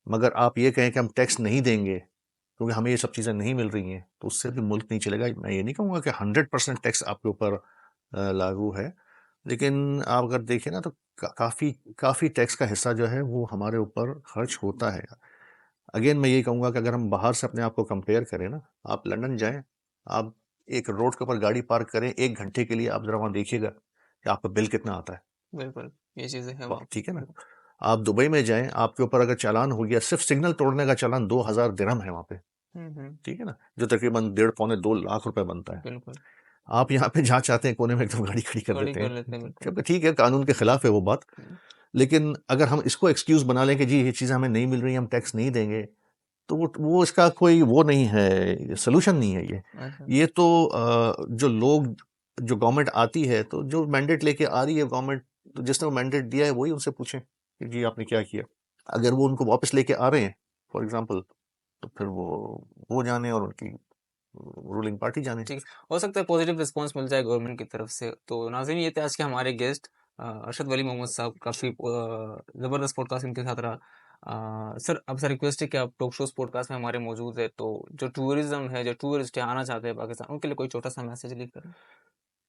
मगर आप ये कहें कि हम टैक्स नहीं देंगे क्योंकि हमें ये सब चीज़ें नहीं मिल रही हैं, तो उससे भी मुल्क नहीं चलेगा। मैं ये नहीं कहूँगा कि 100% टैक्स आपके ऊपर लागू है, लेकिन आप अगर देखें ना तो काफ़ी काफ़ी टैक्स का हिस्सा जो है वो हमारे ऊपर खर्च होता है। अगेन मैं ये कहूँगा कि अगर हम बाहर से अपने आप को कंपेयर करें ना, आप लंदन जाएं, आप एक रोड के ऊपर गाड़ी पार्क करें 1 घंटे के लिए, आप जरा वहाँ देखिएगा कि आपका बिल कितना आता है। बिल्कुल, ये चीज़ें हैं वहाँ ठीक है ना। पे। आप दुबई में जाएं, आपके ऊपर अगर चालान हो गया, सिर्फ सिग्नल तोड़ने का चालान 2,000 दिरहम है वहाँ पे। हम्म। ठीक है ना, जो तकरीबन 1.5 पौने 2 लाख रुपए बनता है। बिल्कुल। आप यहाँ पे जहाँ चाहते हैं कोने में एकदम गाड़ी खड़ी कर गाड़ी देते कर हैं, लेते हैं, बिल्कुल। जबकि ठीक है कानून के खिलाफ है वो बात। हम्म। लेकिन अगर हम इसको एक्सक्यूज बना लें कि जी ये चीज़ें हमें नहीं मिल रही, हम टैक्स नहीं देंगे, तो वो इसका कोई वो नहीं है, सोल्यूशन नहीं है ये। अच्छा। ये तो जो लोग, जो गवर्नमेंट आती है, तो जो मैंडेट लेके आ रही है गवर्नमेंट, तो जिसने वो मैंडेट दिया है वही उनसे पूछें कि जी आपने क्या किया। अगर वो उनको वापस लेके आ रहे हैं फॉर एग्जांपल, तो फिर वो जाने और उनकी रूलिंग पार्टी जाने। ठीक है। हो सकता है पॉजिटिव रिस्पांस मिल जाए गवर्नमेंट की तरफ से। तो नाज़रीन, ये थे आज के हमारे गेस्ट अरशद वली मोहम्मद साहब। काफ़ी ज़बरदस्त पॉडकास्ट इनके साथ रहा। सर, आपसे रिक्वेस्ट है कि आप टॉक शोज पॉडकास्ट में हमारे मौजूद है, तो जो टूरिज्म है, जो टूरिस्ट है आना चाहते हैं पाकिस्तान, उनके लिए कोई छोटा सा मैसेज लीव करें।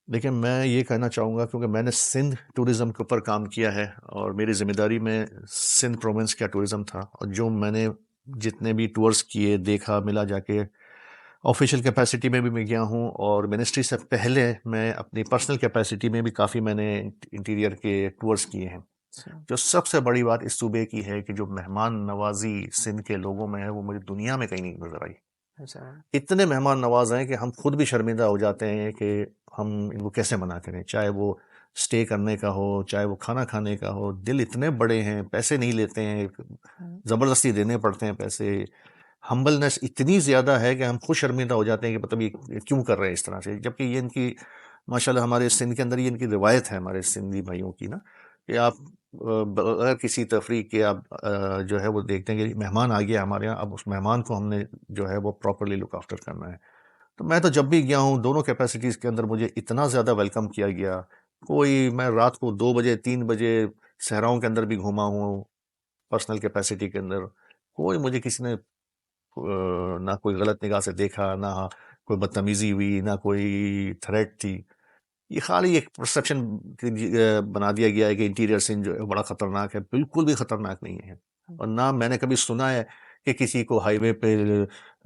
देखिए, मैं ये कहना चाहूँगा क्योंकि मैंने सिंध टूरिज़्म के ऊपर काम किया है और मेरी ज़िम्मेदारी में सिंध प्रोविंस का टूरिज़्म था, और जो मैंने जितने भी टूर्स किए, देखा, मिला जाके, ऑफिशियल कैपेसिटी में भी मैं गया हूँ और मिनिस्ट्री से पहले मैं अपनी पर्सनल कैपेसिटी में भी काफ़ी मैंने इंटीरियर के टूर्स किए हैं। अच्छा। जो सबसे बड़ी बात इस सूबे की है कि जो मेहमान नवाजी सिंध के लोगों में है, वो मुझे दुनिया में कहीं नहीं नजर आई। अच्छा। इतने मेहमान नवाज हैं कि हम खुद भी शर्मिंदा हो जाते हैं कि हम इनको कैसे मना करें, चाहे वो स्टे करने का हो, चाहे वो खाना खाने का हो। दिल इतने बड़े हैं, पैसे नहीं लेते हैं, हम्म। ज़बरदस्ती देने पड़ते हैं पैसे। हम्बलनेस इतनी ज़्यादा है कि हम खुद शर्मिंदा हो जाते हैं कि मतलब ये क्यों कर रहे हैं इस तरह से, जबकि ये इनकी माशाल्लाह हमारे सिंध के अंदर ये इनकी रिवायत है, हमारे सिंधी भाइयों की ना, कि आप बगैर किसी तफरीक के आप जो है वो देखते हैं कि मेहमान आ गया हमारे यहाँ, अब उस मेहमान को हमने जो है वो प्रॉपरली लुक आफ्टर करना है। तो मैं तो जब भी गया हूँ दोनों कैपेसिटीज़ के अंदर मुझे इतना ज़्यादा वेलकम किया गया। कोई मैं रात को 2 बजे 3 बजे सहराओं के अंदर भी घूमा हूँ पर्सनल कैपेसिटी के अंदर। कोई मुझे किसी ने ना कोई गलत निगाह से देखा, ना कोई बदतमीजी हुई, ना कोई थ्रेट थी। ये खाली एक परसेप्शन बना दिया गया है कि इंटीरियर सिंध जो है बड़ा खतरनाक है। बिल्कुल भी खतरनाक नहीं है, और ना मैंने कभी सुना है कि किसी को हाईवे पे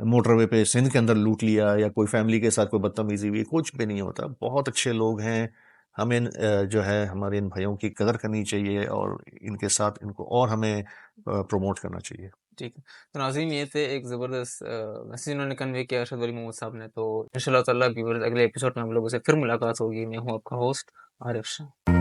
मोटरवे पे सिंध के अंदर लूट लिया या कोई फैमिली के साथ कोई बदतमीजी हुई। कुछ भी नहीं होता, बहुत अच्छे लोग हैं। हमें जो है हमारे इन भाइयों की कदर करनी चाहिए और इनके साथ इनको और हमें प्रमोट करना चाहिए। ठीक है। तो नाज़रीन, ये थे एक ज़बरदस्त मैसेज उन्होंने कन्वे किया अरशद वली मोहम्मद साहब ने। तो इंशाल्लाह ताला व्यूअर्स, अगले एपिसोड में हम लोगों से फिर मुलाकात होगी। मैं हूँ आपका होस्ट आरिफ शाह।